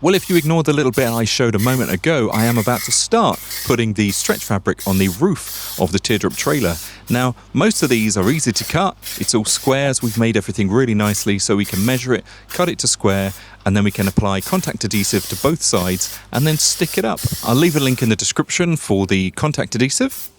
Well, if you ignore the little bit I showed a moment ago, I am about to start putting the stretch fabric on the roof of the Teardrop trailer. Now, most of these are easy to cut. It's all squares. We've made everything really nicely so we can measure it, cut it to square, and then we can apply contact adhesive to both sides and then stick it up. I'll leave a link in the description for the contact adhesive.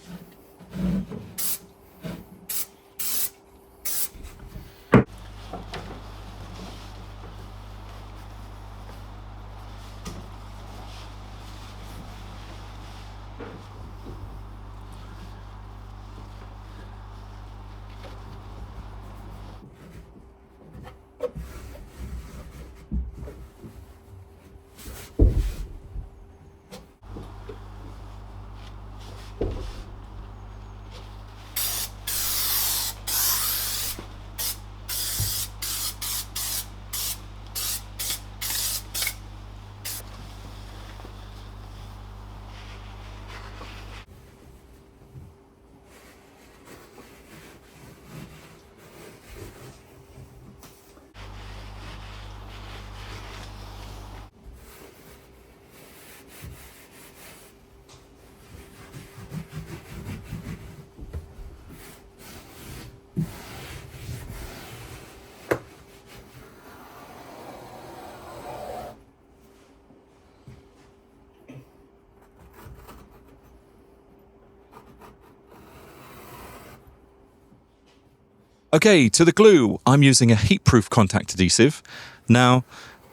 Okay, to the glue, I'm using a heat-proof contact adhesive. Now,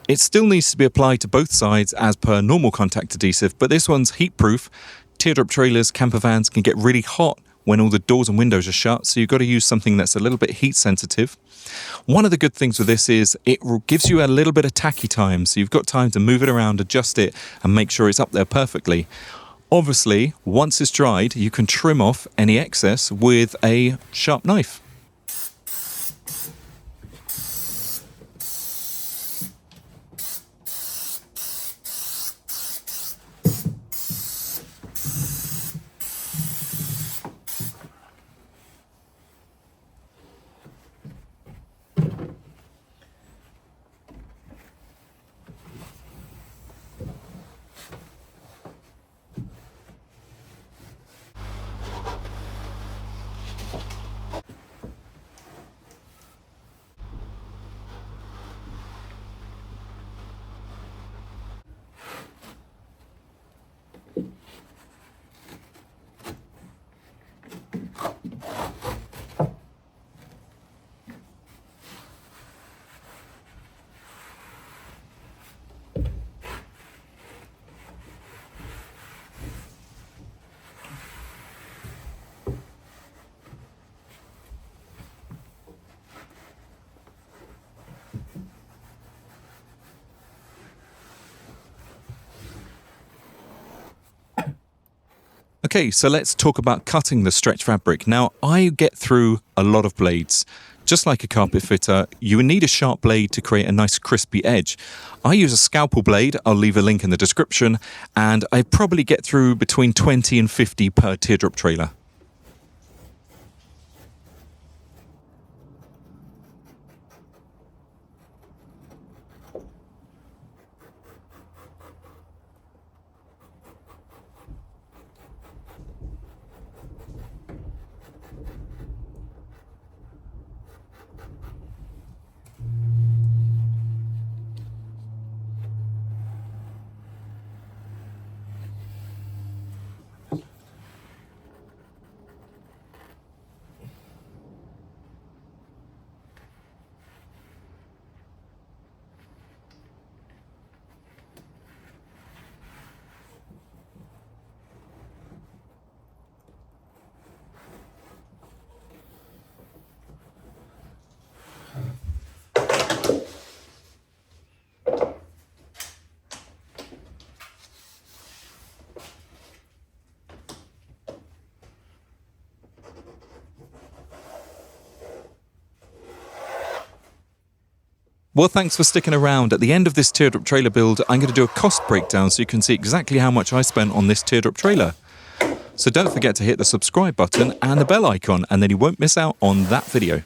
it still needs to be applied to both sides as per normal contact adhesive, but this one's heat-proof. Teardrop trailers, camper vans can get really hot when all the doors and windows are shut, so you've got to use something that's a little bit heat sensitive. One of the good things with this is it gives you a little bit of tacky time, so you've got time to move it around, adjust it, and make sure it's up there perfectly. Obviously, once it's dried, you can trim off any excess with a sharp knife. Okay, so let's talk about cutting the stretch fabric. Now, I get through a lot of blades. Just like a carpet fitter, you need a sharp blade to create a nice crispy edge. I use a scalpel blade, I'll leave a link in the description, and I probably get through between 20 and 50 per teardrop trailer. Well, thanks for sticking around. At the end of this teardrop trailer build, I'm going to do a cost breakdown so you can see exactly how much I spent on this teardrop trailer. So don't forget to hit the subscribe button and the bell icon, and then you won't miss out on that video.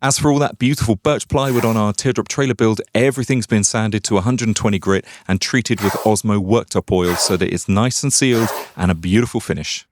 As for all that beautiful birch plywood on our teardrop trailer build, everything's been sanded to 120 grit and treated with Osmo worktop oil so that it's nice and sealed and a beautiful finish.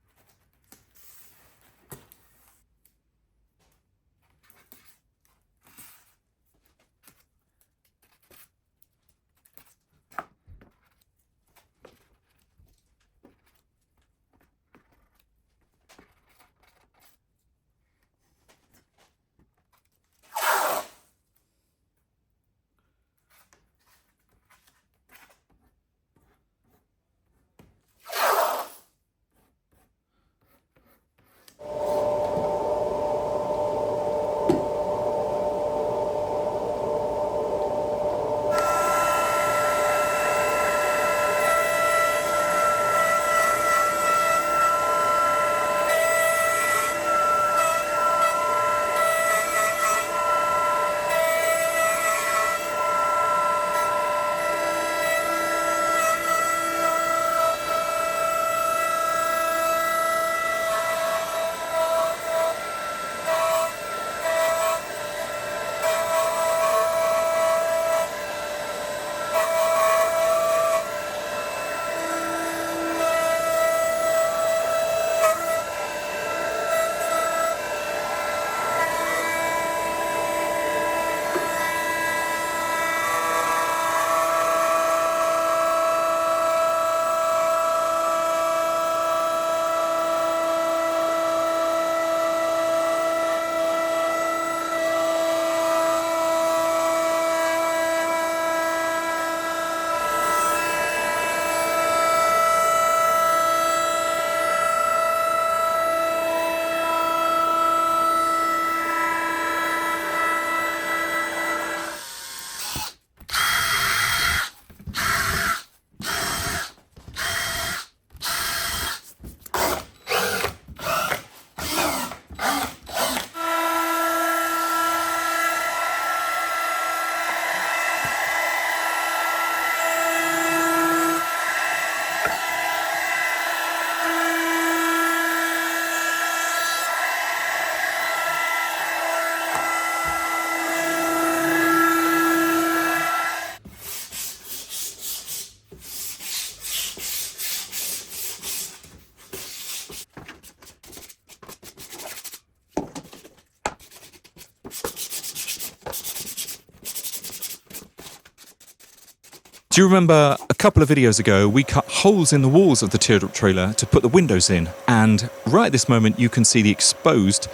Do you remember a couple of videos ago, we cut holes in the walls of the Teardrop trailer to put the windows in? And right at this moment, you can see the exposed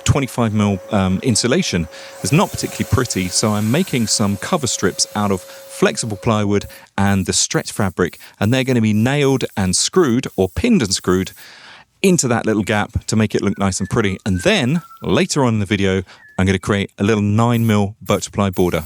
25mm insulation. It's not particularly pretty, so I'm making some cover strips out of flexible plywood and the stretch fabric, and they're going to be nailed and screwed, or pinned and screwed, into that little gap to make it look nice and pretty. And then, later on in the video, I'm going to create a little 9mm birch ply border.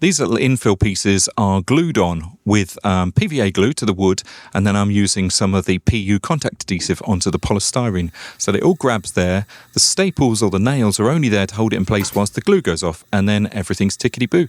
These little infill pieces are glued on with PVA glue to the wood, and then I'm using some of the PU contact adhesive onto the polystyrene. So it all grabs there. The staples or the nails are only there to hold it in place whilst the glue goes off, and then everything's tickety-boo.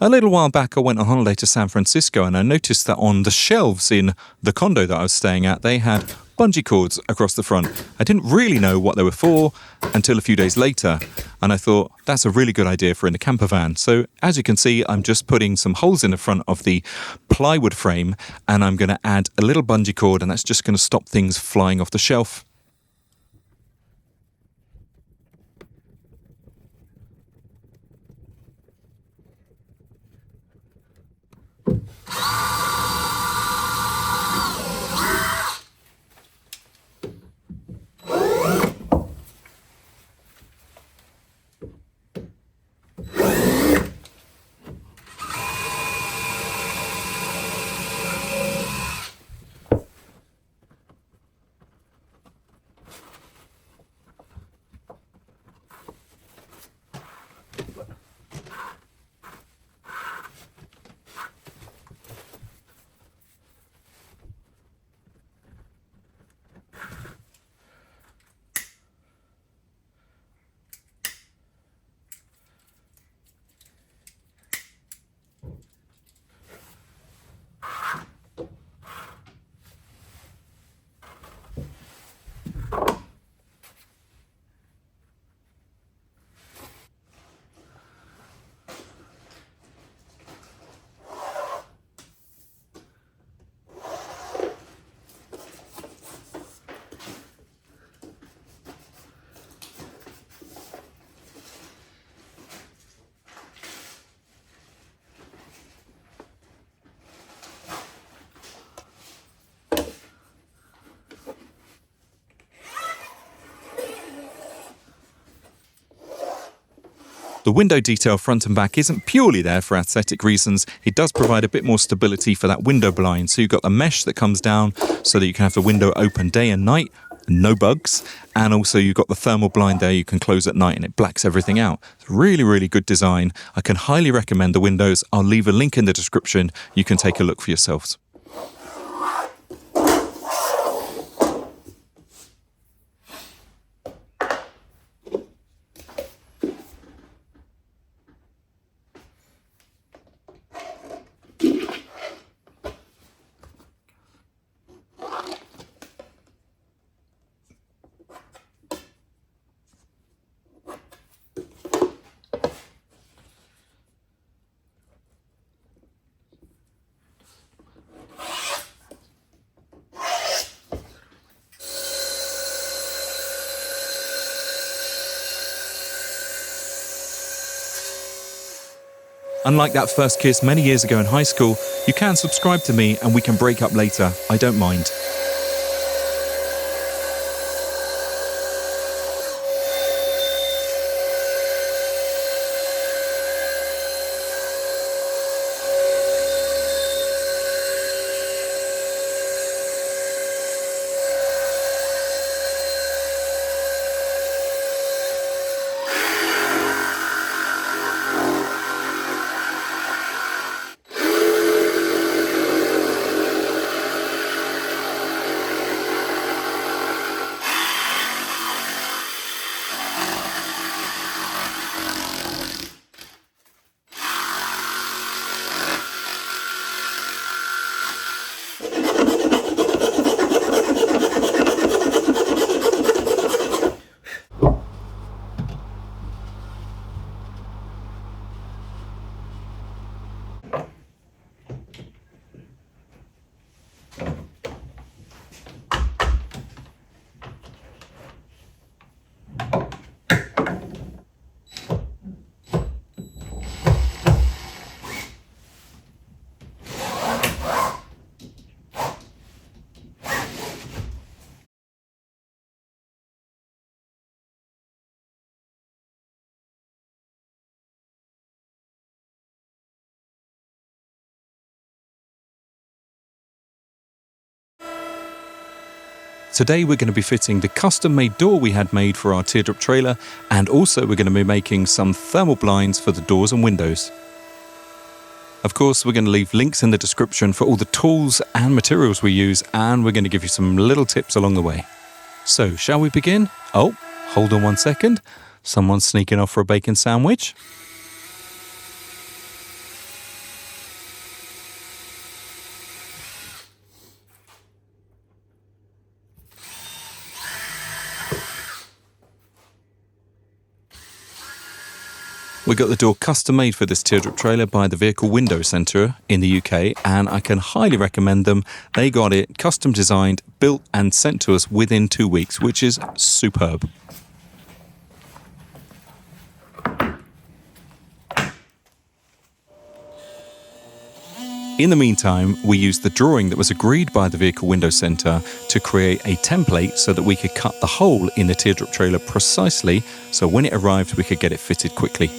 A little while back, I went on holiday to San Francisco, and I noticed that on the shelves in the condo that I was staying at, they had bungee cords across the front. I didn't really know what they were for until a few days later, and I thought that's a really good idea for in a camper van. So as you can see, I'm just putting some holes in the front of the plywood frame, and I'm going to add a little bungee cord, and that's just going to stop things flying off the shelf. The window detail front and back isn't purely there for aesthetic reasons. It does provide a bit more stability for that window blind. So you've got the mesh that comes down so that you can have the window open day and night, no bugs, and also you've got the thermal blind there you can close at night and it blacks everything out. It's really, really good design. I can highly recommend the windows. I'll leave a link in the description. You can take a look for yourselves. Unlike that first kiss many years ago in high school, you can subscribe to me and we can break up later. I don't mind. Today we're going to be fitting the custom-made door we had made for our Teardrop trailer, and also we're going to be making some thermal blinds for the doors and windows. Of course, we're going to leave links in the description for all the tools and materials we use, and we're going to give you some little tips along the way. So, shall we begin? Oh, hold on 1 second. Someone's sneaking off for a bacon sandwich. We got the door custom made for this Teardrop trailer by the Vehicle Window Centre in the UK, and I can highly recommend them. They got it custom designed, built and sent to us within 2 weeks, which is superb. In the meantime, we used the drawing that was agreed by the Vehicle Window Centre to create a template so that we could cut the hole in the Teardrop trailer precisely, so when it arrived we could get it fitted quickly.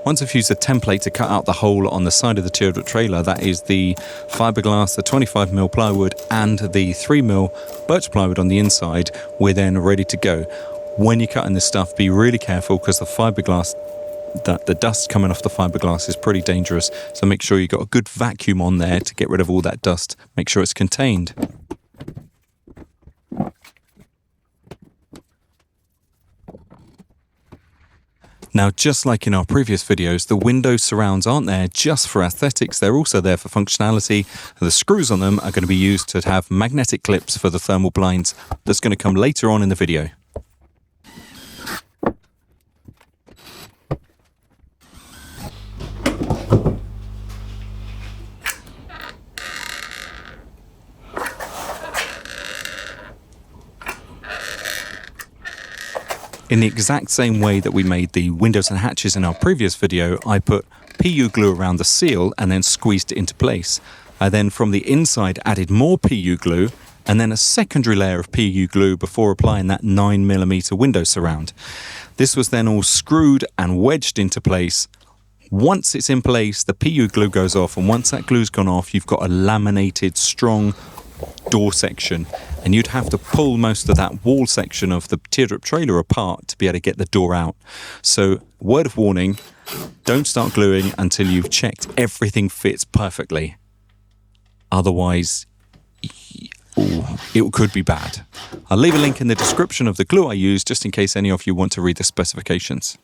Once I've used a template to cut out the hole on the side of the Teardrop trailer, that is the fiberglass, the 25mm plywood and the 3mm birch plywood on the inside, we're then ready to go. When you're cutting this stuff, be really careful because the fiberglass, the dust coming off the fiberglass is pretty dangerous. So make sure you've got a good vacuum on there to get rid of all that dust. Make sure it's contained. Now, just like in our previous videos, the window surrounds aren't there just for aesthetics, they're also there for functionality. The screws on them are going to be used to have magnetic clips for the thermal blinds. That's going to come later on in the video. In the exact same way that we made the windows and hatches in our previous video, I put PU glue around the seal and then squeezed it into place. I then from the inside added more PU glue and then a secondary layer of PU glue before applying that 9mm window surround. This was then all screwed and wedged into place. Once it's in place, the PU glue goes off, and once that glue's gone off, you've got a laminated, strong door section, and you'd have to pull most of that wall section of the Teardrop trailer apart to be able to get the door out. So, word of warning, don't start gluing until you've checked everything fits perfectly. Otherwise, it could be bad. I'll leave a link in the description of the glue I use, just in case any of you want to read the specifications.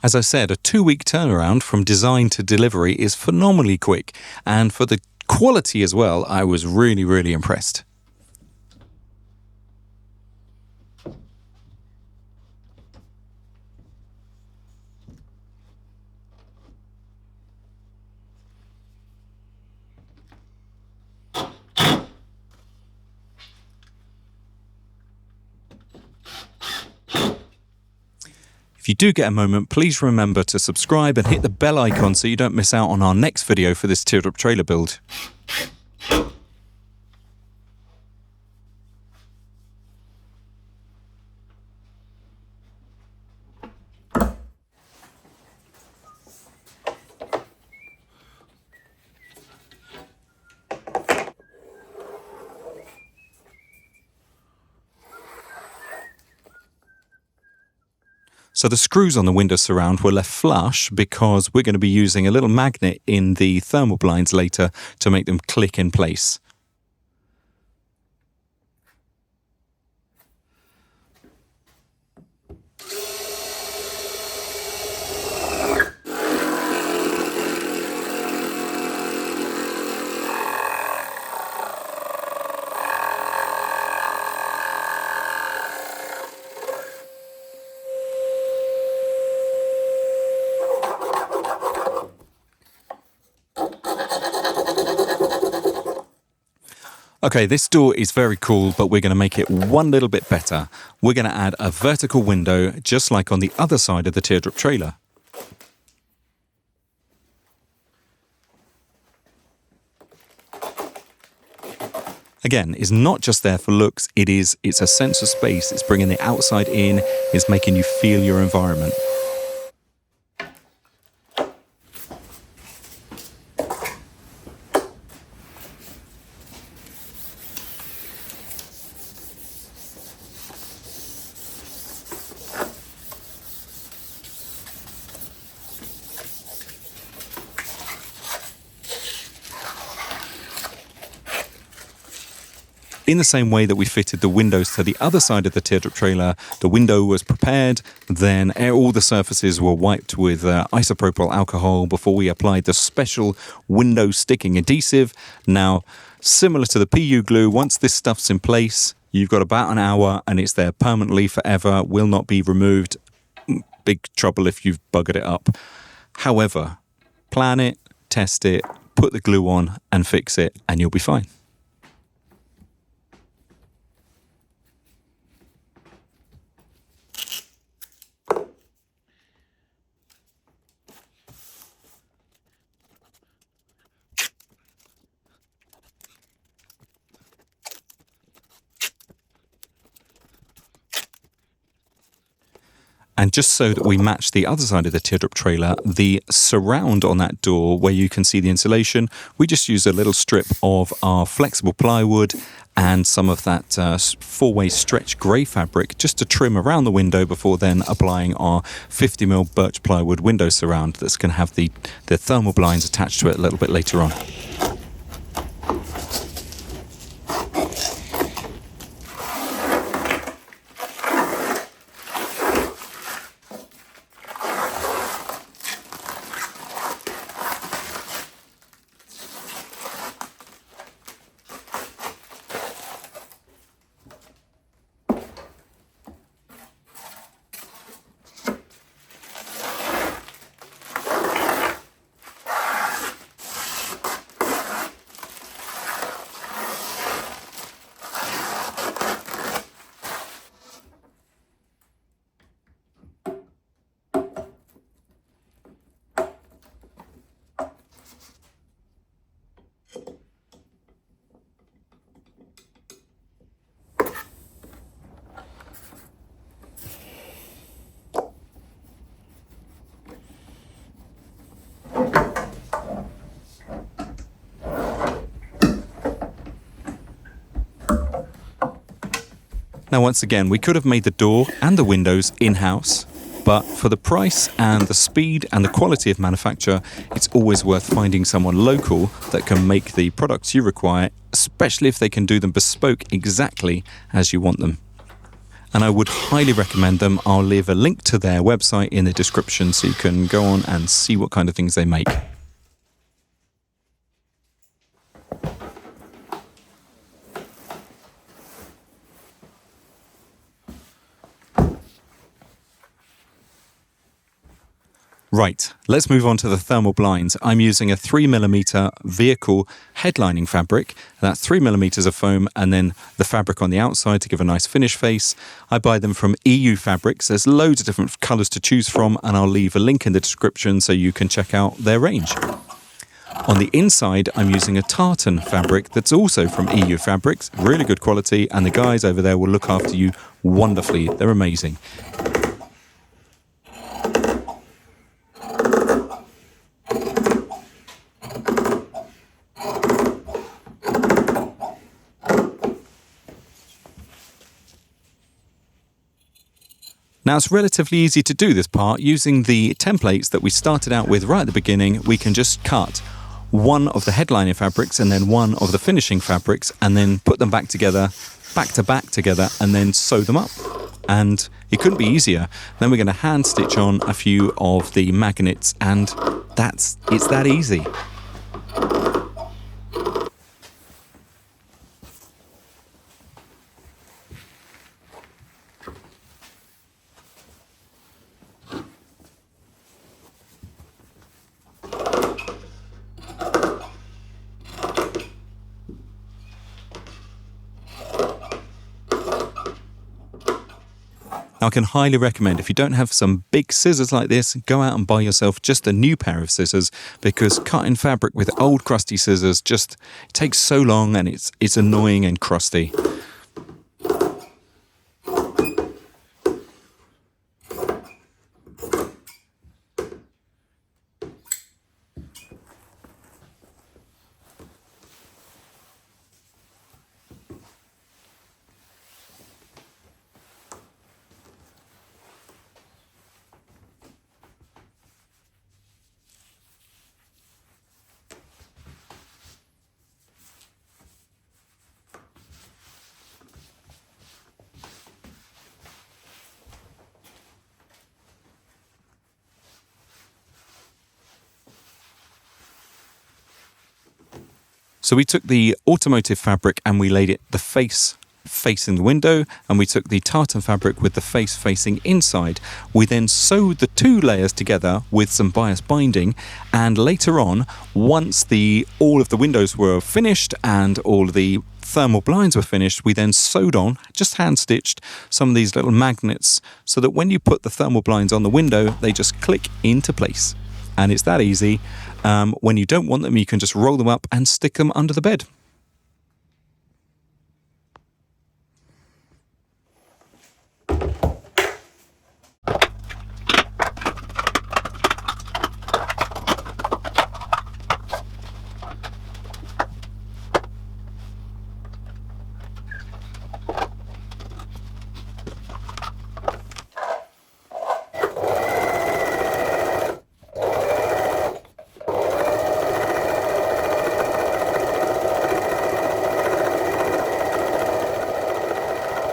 As I said, a 2-week turnaround from design to delivery is phenomenally quick, and for the quality as well, I was really, really impressed. If you do get a moment, please remember to subscribe and hit the bell icon so you don't miss out on our next video for this Teardrop trailer build. So the screws on the window surround were left flush because we're going to be using a little magnet in the thermal blinds later to make them click in place. Okay, this door is very cool, but we're going to make it one little bit better. We're going to add a vertical window, just like on the other side of the Teardrop trailer. Again, it's not just there for looks, it's a sense of space, it's bringing the outside in, it's making you feel your environment. In the same way that we fitted the windows to the other side of the Teardrop trailer, the window was prepared, then all the surfaces were wiped with isopropyl alcohol before we applied the special window sticking adhesive. Now, similar to the PU glue, once this stuff's in place, you've got about an hour and it's there permanently forever, will not be removed. Big trouble if you've buggered it up. However, plan it, test it, put the glue on and fix it, and you'll be fine. And just so that we match the other side of the Teardrop trailer, the surround on that door where you can see the insulation, we just use a little strip of our flexible plywood and some of that 4-way stretch grey fabric just to trim around the window before then applying our 50mm Birch Plywood window surround that's going to have the thermal blinds attached to it a little bit later on. Now once again, we could have made the door and the windows in-house, but for the price and the speed and the quality of manufacture, it's always worth finding someone local that can make the products you require, especially if they can do them bespoke exactly as you want them. And I would highly recommend them. I'll leave a link to their website in the description so you can go on and see what kind of things they make. Right, let's move on to the thermal blinds. I'm using a 3mm vehicle headlining fabric. That's 3mm of foam and then the fabric on the outside to give a nice finish face. I buy them from EU Fabrics. There's loads of different colours to choose from, and I'll leave a link in the description so you can check out their range. On the inside, I'm using a tartan fabric that's also from EU Fabrics, really good quality, and the guys over there will look after you wonderfully. They're amazing. Now it's relatively easy to do this part. Using the templates that we started out with right at the beginning, we can just cut one of the headlining fabrics and then one of the finishing fabrics and then put them back together, back to back together, and then sew them up. And it couldn't be easier. Then we're going to hand stitch on a few of the magnets, and it's that easy. Now, I can highly recommend, if you don't have some big scissors like this, go out and buy yourself just a new pair of scissors, because cutting fabric with old crusty scissors just takes so long and it's annoying and crusty. So we took the automotive fabric and we laid it the face facing the window, and we took the tartan fabric with the face facing inside. We then sewed the two layers together with some bias binding, and later on, once all of the windows were finished and all of the thermal blinds were finished, we then sewed on, just hand stitched, some of these little magnets so that when you put the thermal blinds on the window, they just click into place. And it's that easy. When you don't want them, you can just roll them up and stick them under the bed.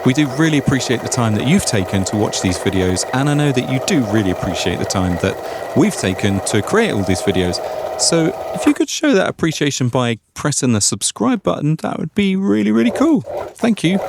We do really appreciate the time that you've taken to watch these videos, and I know that you do really appreciate the time that we've taken to create all these videos. So if you could show that appreciation by pressing the subscribe button, that would be really, really cool. Thank you.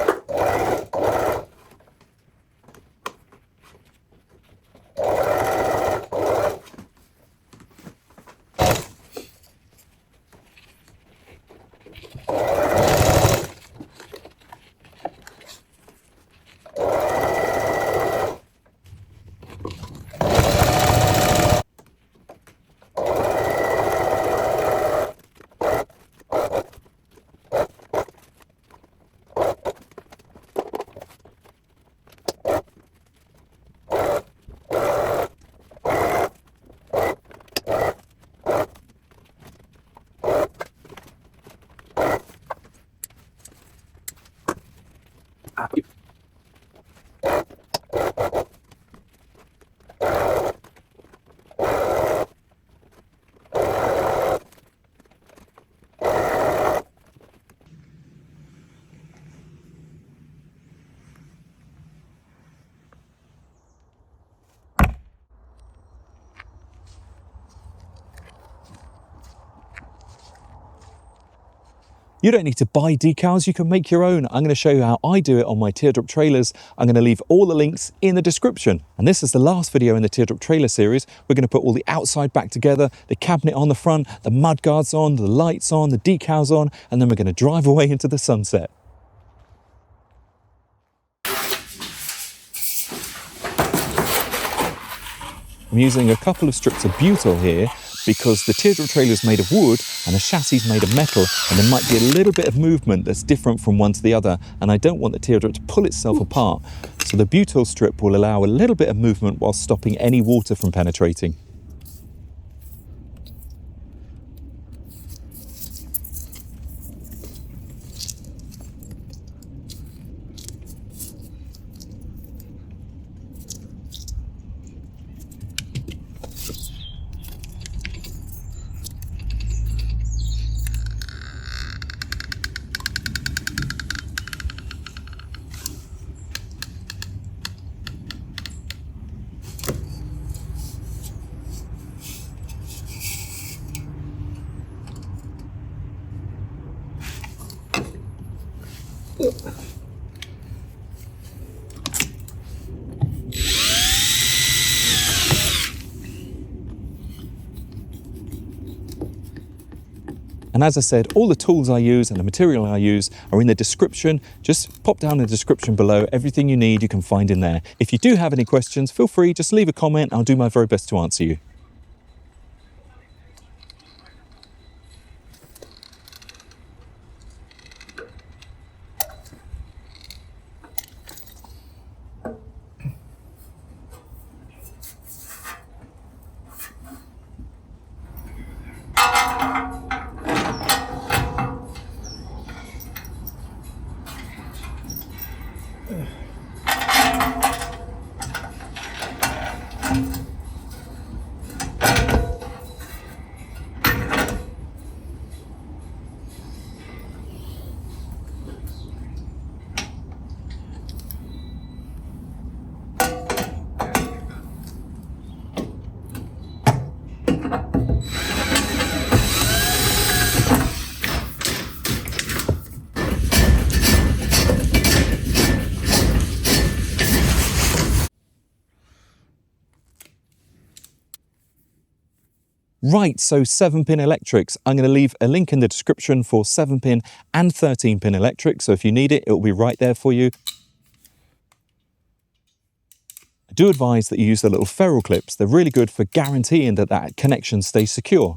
You don't need to buy decals, you can make your own. I'm going to show you how I do it on my Teardrop trailers. I'm going to leave all the links in the description. And this is the last video in the Teardrop trailer series. We're going to put all the outside back together, the cabinet on the front, the mud guards on, the lights on, the decals on, and then we're going to drive away into the sunset. I'm using a couple of strips of butyl here because the Teardrop trailer is made of wood and the chassis is made of metal, and there might be a little bit of movement that's different from one to the other, and I don't want the Teardrop to pull itself apart. So the butyl strip will allow a little bit of movement while stopping any water from penetrating. And as I said, all the tools I use and the material I use are in the description. Just pop down the description below. Everything you need you can find in there. If you do have any questions, feel free, just leave a comment. I'll do my very best to answer you. Right, so 7-pin electrics. I'm going to leave a link in the description for 7-pin and 13-pin electrics, so if you need it, it will be right there for you. I do advise that you use the little ferrule clips. They're really good for guaranteeing that that connection stays secure.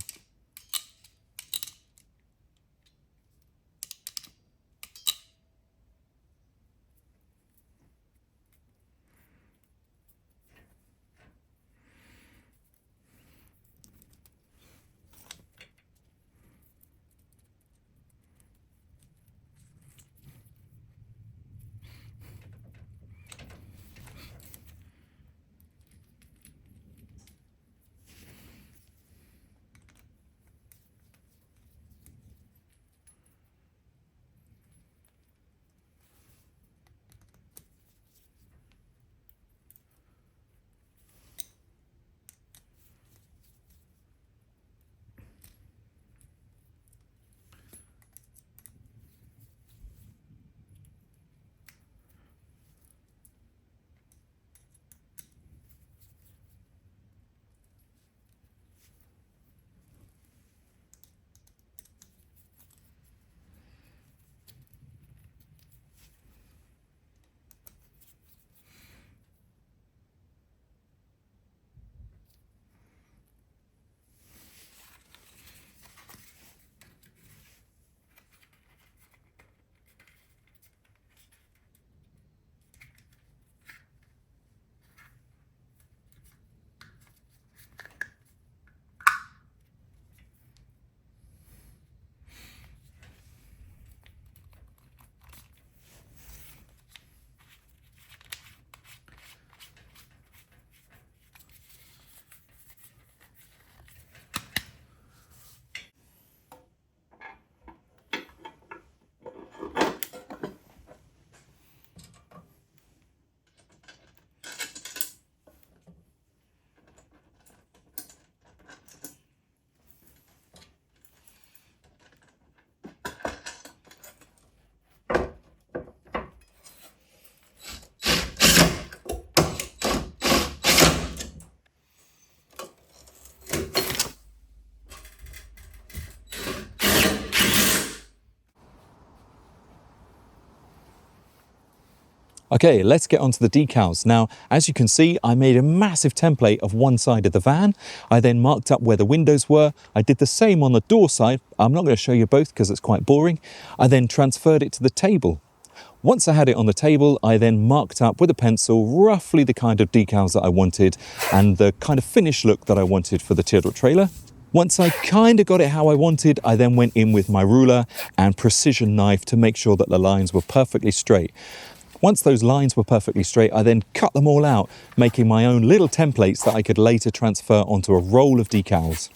Okay, let's get onto the decals. Now, as you can see, I made a massive template of one side of the van. I then marked up where the windows were. I did the same on the door side. I'm not going to show you both because it's quite boring. I then transferred it to the table. Once I had it on the table, I then marked up with a pencil roughly the kind of decals that I wanted and the kind of finish look that I wanted for the Teardrop trailer. Once I kind of got it how I wanted, I then went in with my ruler and precision knife to make sure that the lines were perfectly straight. Once those lines were perfectly straight, I then cut them all out, making my own little templates that I could later transfer onto a roll of decals.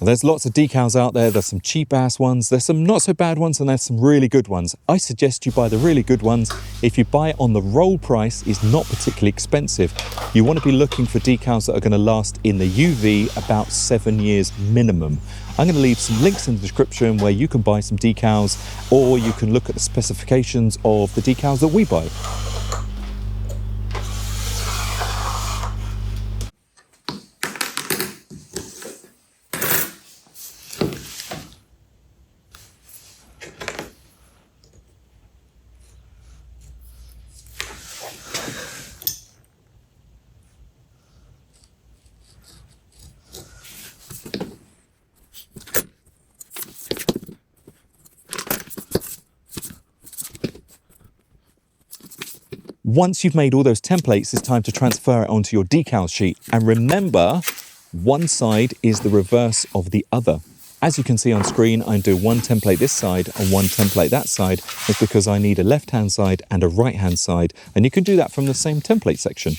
There's lots of decals out there. There's some cheap ass ones, there's some not so bad ones, and there's some really good ones. I suggest you buy the really good ones. If you buy it on the roll price, it's not particularly expensive. You want to be looking for decals that are going to last in the UV about 7 years minimum. I'm going to leave some links in the description where you can buy some decals, or you can look at the specifications of the decals that we buy. Once you've made all those templates, it's time to transfer it onto your decal sheet. And remember, one side is the reverse of the other. As you can see on screen, I do one template this side and one template that side. It's because I need a left-hand side and a right-hand side. And you can do that from the same template section.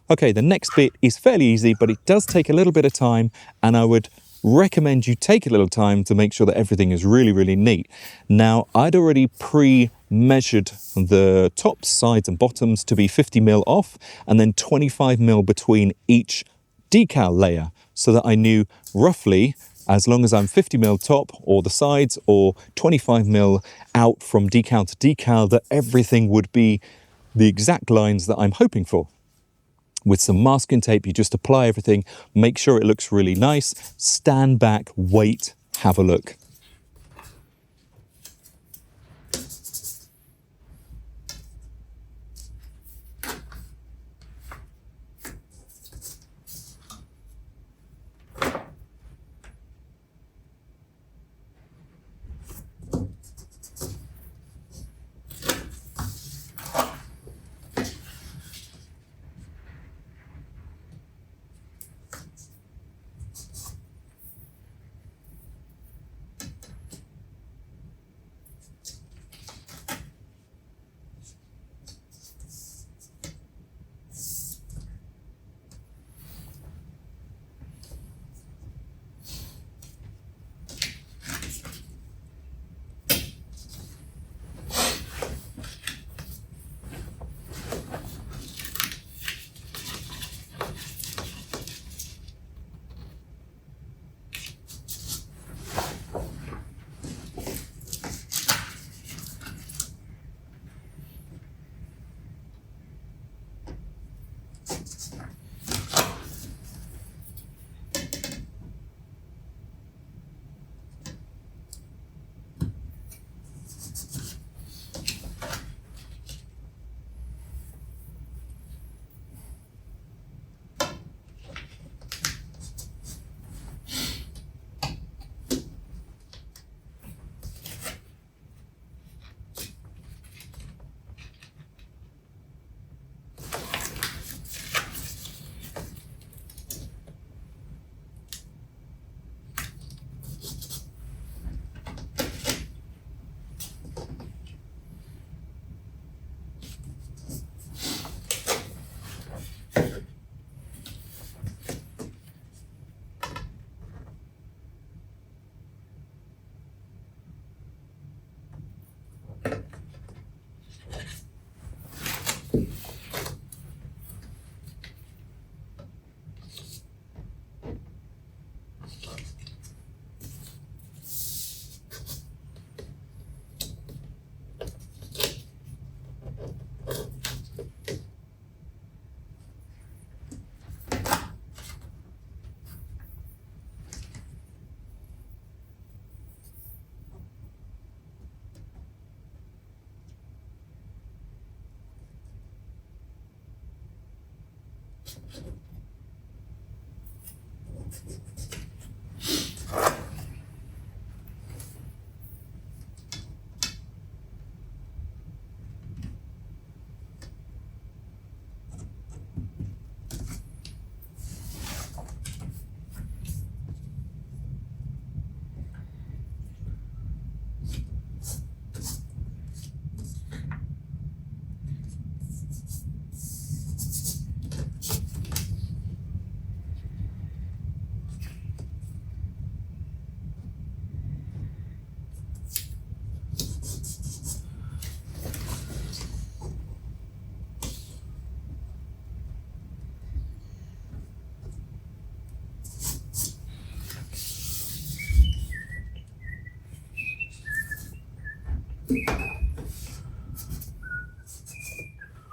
Okay, the next bit is fairly easy, but it does take a little bit of time, and I would recommend you take a little time to make sure that everything is really, really neat. Now, I'd already pre-measured the tops, sides and bottoms to be 50mm off, and then 25mm between each decal layer, so that I knew roughly, as long as I'm 50mm top or the sides, or 25mm out from decal to decal, that everything would be the exact lines that I'm hoping for. With some masking tape, you just apply everything, make sure it looks really nice, stand back, wait, have a look.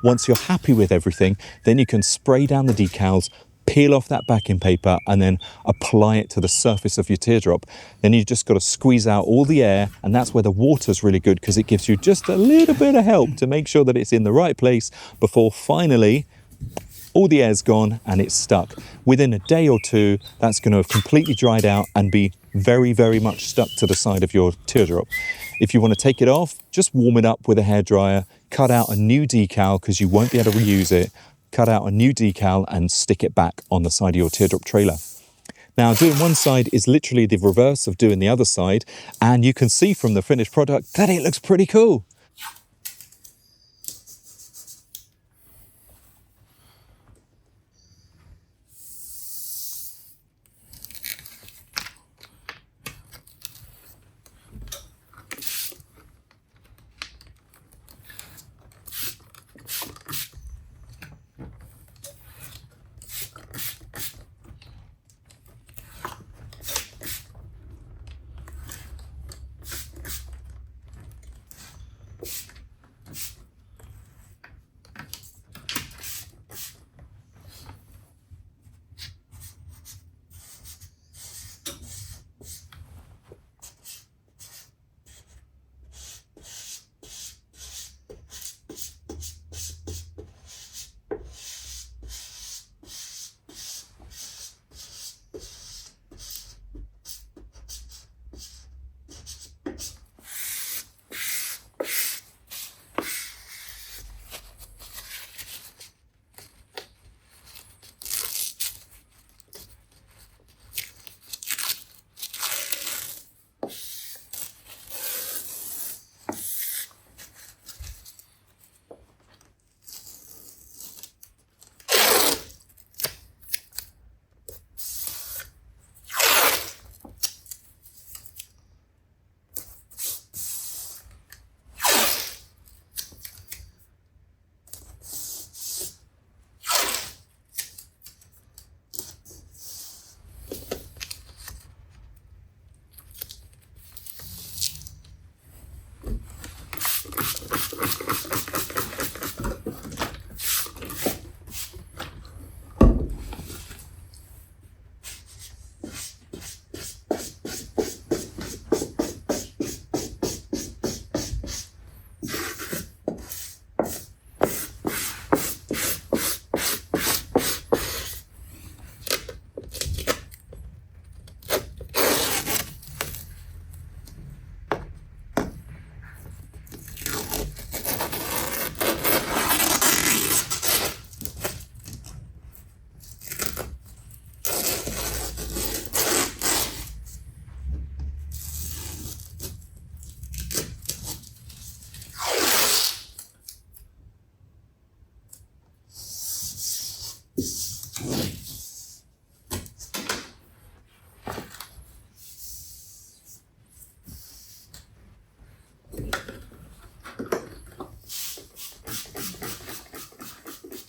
Once you're happy with everything, then you can spray down the decals, peel off that backing paper, and then apply it to the surface of your teardrop. Then you just got to squeeze out all the air, and that's where the water's really good, because it gives you just a little bit of help to make sure that it's in the right place before finally all the air's gone and it's stuck. Within a day or two, that's going to have completely dried out and be very, very much stuck to the side of your teardrop. If you want to take it off, just warm it up with a hairdryer, cut out a new decal because you won't be able to reuse it, cut out a new decal and stick it back on the side of your teardrop trailer. Now, doing one side is literally the reverse of doing the other side, and you can see from the finished product that it looks pretty cool.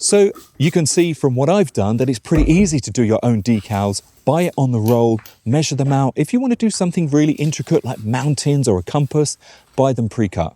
So you can see from what I've done that it's pretty easy to do your own decals. Buy it on the roll, measure them out. If you want to do something really intricate like mountains or a compass, buy them pre-cut.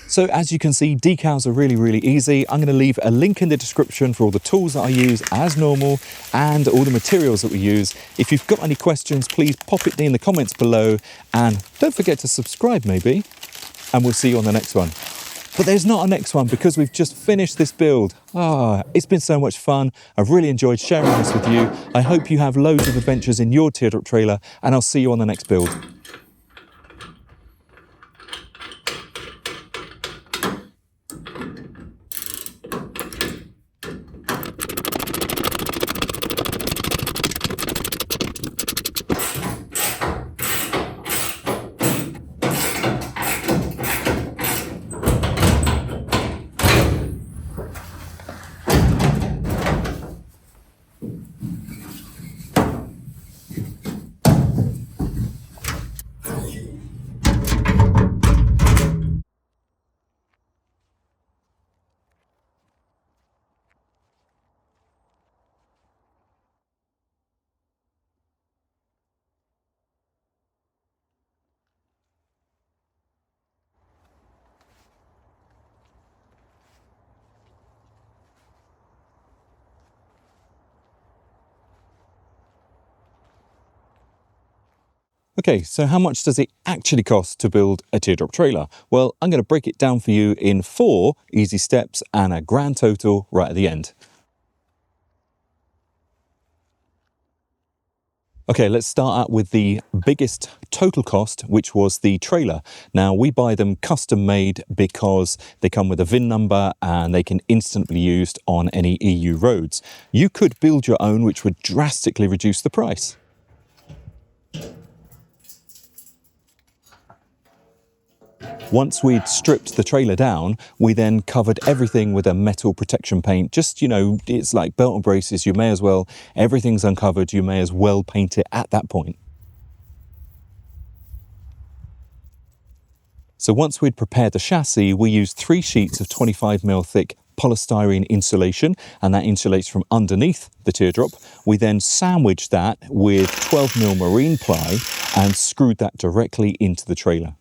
So as you can see, decals are really easy. I'm going to leave a link in the description for all the tools that I use as normal and all the materials that we use. If you've got any questions, please pop it in the comments below and don't forget to subscribe maybe, and we'll see you on the next one. But there's not a next one because we've just finished this build. It's been so much fun. I've really enjoyed sharing this with you. I hope you have loads of adventures in your teardrop trailer, and I'll see you on the next build. Okay, so how much does it actually cost to build a teardrop trailer? Well, I'm going to break it down for you in 4 easy steps and a grand total right at the end. Okay, let's start out with the biggest total cost, which was the trailer. Now, we buy them custom made because they come with a VIN number and they can instantly be used on any EU roads. You could build your own, which would drastically reduce the price. Once we'd stripped the trailer down, we then covered everything with a metal protection paint. Just, you know, it's like belt and braces. You may as well, everything's uncovered, you may as well paint it at that point. So once we'd prepared the chassis, we used 3 sheets of 25mm thick polystyrene insulation, and that insulates from underneath the teardrop. We then sandwiched that with 12mm marine ply and screwed that directly into the trailer.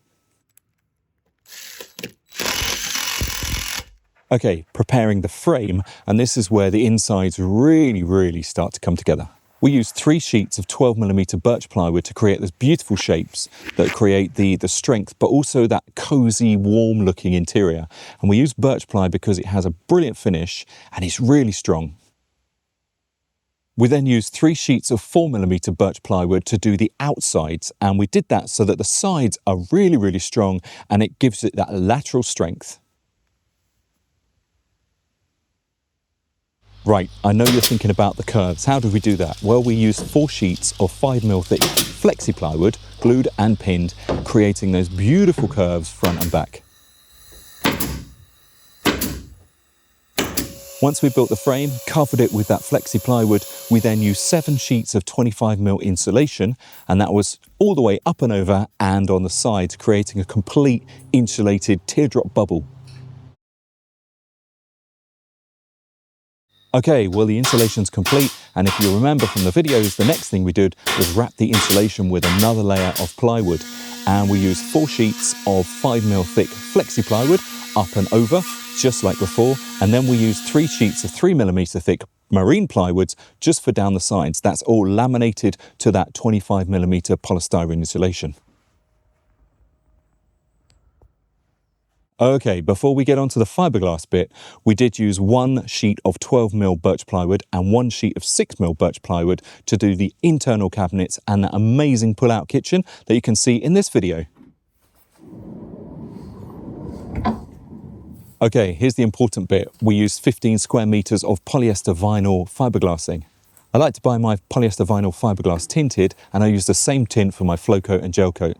Okay, preparing the frame, and this is where the insides really start to come together. We used 3 sheets of 12mm birch plywood to create those beautiful shapes that create the strength, but also that cozy, warm looking interior. And we use birch ply because it has a brilliant finish and it's really strong. We then used 3 sheets of 4mm birch plywood to do the outsides, and we did that so that the sides are really strong and it gives it that lateral strength. Right, I know you're thinking about the curves. How did we do that? Well, we used 4 sheets of 5mm thick Flexi plywood, glued and pinned, creating those beautiful curves front and back. Once we built the frame, covered it with that Flexi plywood, we then used 7 sheets of 25mm insulation, and that was all the way up and over and on the sides, creating a complete insulated teardrop bubble. Okay, well, the insulation's complete, and if you remember from the videos, the next thing we did was wrap the insulation with another layer of plywood. and we used 4 sheets of 5mm thick Flexi plywood up and over, just like before, and then we used 3 sheets of 3mm thick marine plywoods just for down the sides. That's all laminated to that 25mm polystyrene insulation. Okay, before we get onto the fiberglass bit, we did use 1 sheet of 12mm birch plywood and 1 sheet of 6mm birch plywood to do the internal cabinets and that amazing pull-out kitchen that you can see in this video. Okay, here's the important bit. We used 15 square meters of polyester vinyl fiberglassing. I like to buy my polyester vinyl fiberglass tinted, and I use the same tint for my flow coat and gel coat.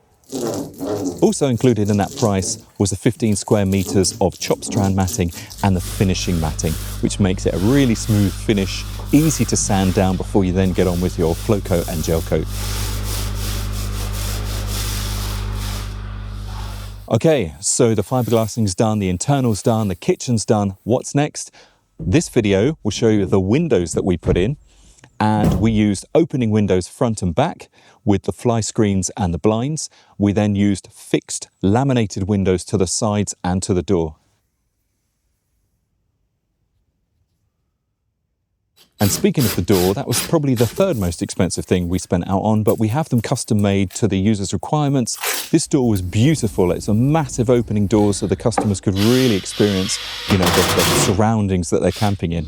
Also included in that price was the 15 square meters of chopped strand matting and the finishing matting, which makes it a really smooth finish, easy to sand down before you then get on with your flow coat and gel coat. Okay, so the fiberglassing's done, the internal's done, the kitchen's done. What's next? This video will show you the windows that we put in, and we used opening windows front and back with the fly screens and the blinds. We then used fixed laminated windows to the sides and to the door. And speaking of the door, that was probably the third most expensive thing we spent out on, but we have them custom made to the user's requirements. This door was beautiful. It's a massive opening door so the customers could really experience, you know, the surroundings that they're camping in.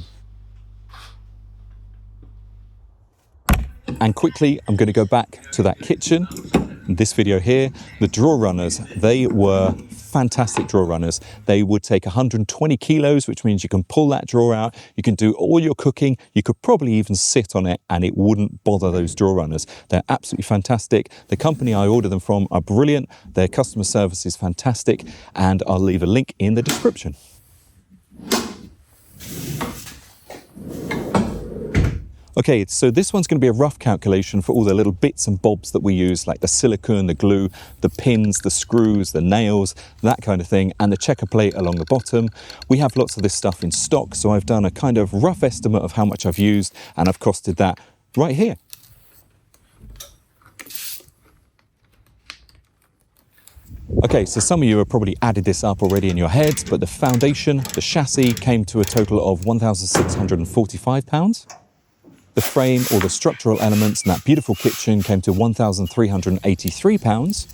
And quickly, I'm going to go back to that kitchen. This video here, the drawer runners, they were fantastic drawer runners. They would take 120 kilos, which means you can pull that drawer out. You can do all your cooking. You could probably even sit on it and it wouldn't bother those drawer runners. They're absolutely fantastic. The company I order them from are brilliant. Their customer service is fantastic, and I'll leave a link in the description. Okay, so this one's going to be a rough calculation for all the little bits and bobs that we use, like the silicone, the glue, the pins, the screws, the nails, that kind of thing, and the checker plate along the bottom. We have lots of this stuff in stock, so I've done a kind of rough estimate of how much I've used, and I've costed that right here. Okay, so some of you have probably added this up already in your heads, but the foundation, the chassis, came to a total of £1,645. The frame, or the structural elements, and that beautiful kitchen came to £1,383.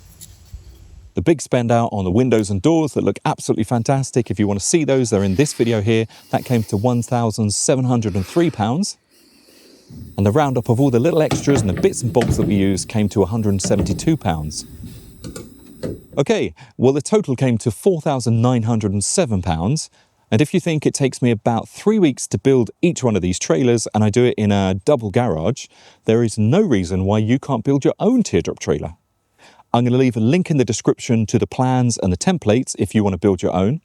The big spend out on the windows and doors that look absolutely fantastic. If you want to see those, they're in this video here. That came to £1,703. And the roundup of all the little extras and the bits and bobs that we use came to £172. Okay, well, the total came to £4,907. And if you think it takes me about 3 weeks to build each one of these trailers, and I do it in a double garage, there is no reason why you can't build your own teardrop trailer. I'm going to leave a link in the description to the plans and the templates if you want to build your own.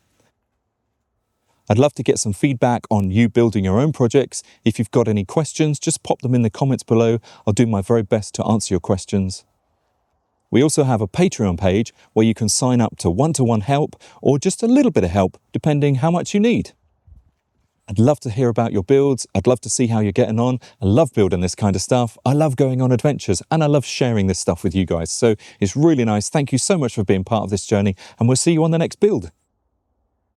I'd love to get some feedback on you building your own projects. If you've got any questions, just pop them in the comments below. I'll do my very best to answer your questions. We also have a Patreon page where you can sign up to one-to-one help or just a little bit of help, depending how much you need. I'd love to hear about your builds. I'd love to see how you're getting on. I love building this kind of stuff. I love going on adventures, and I love sharing this stuff with you guys. So it's really nice. Thank you so much for being part of this journey, and we'll see you on the next build.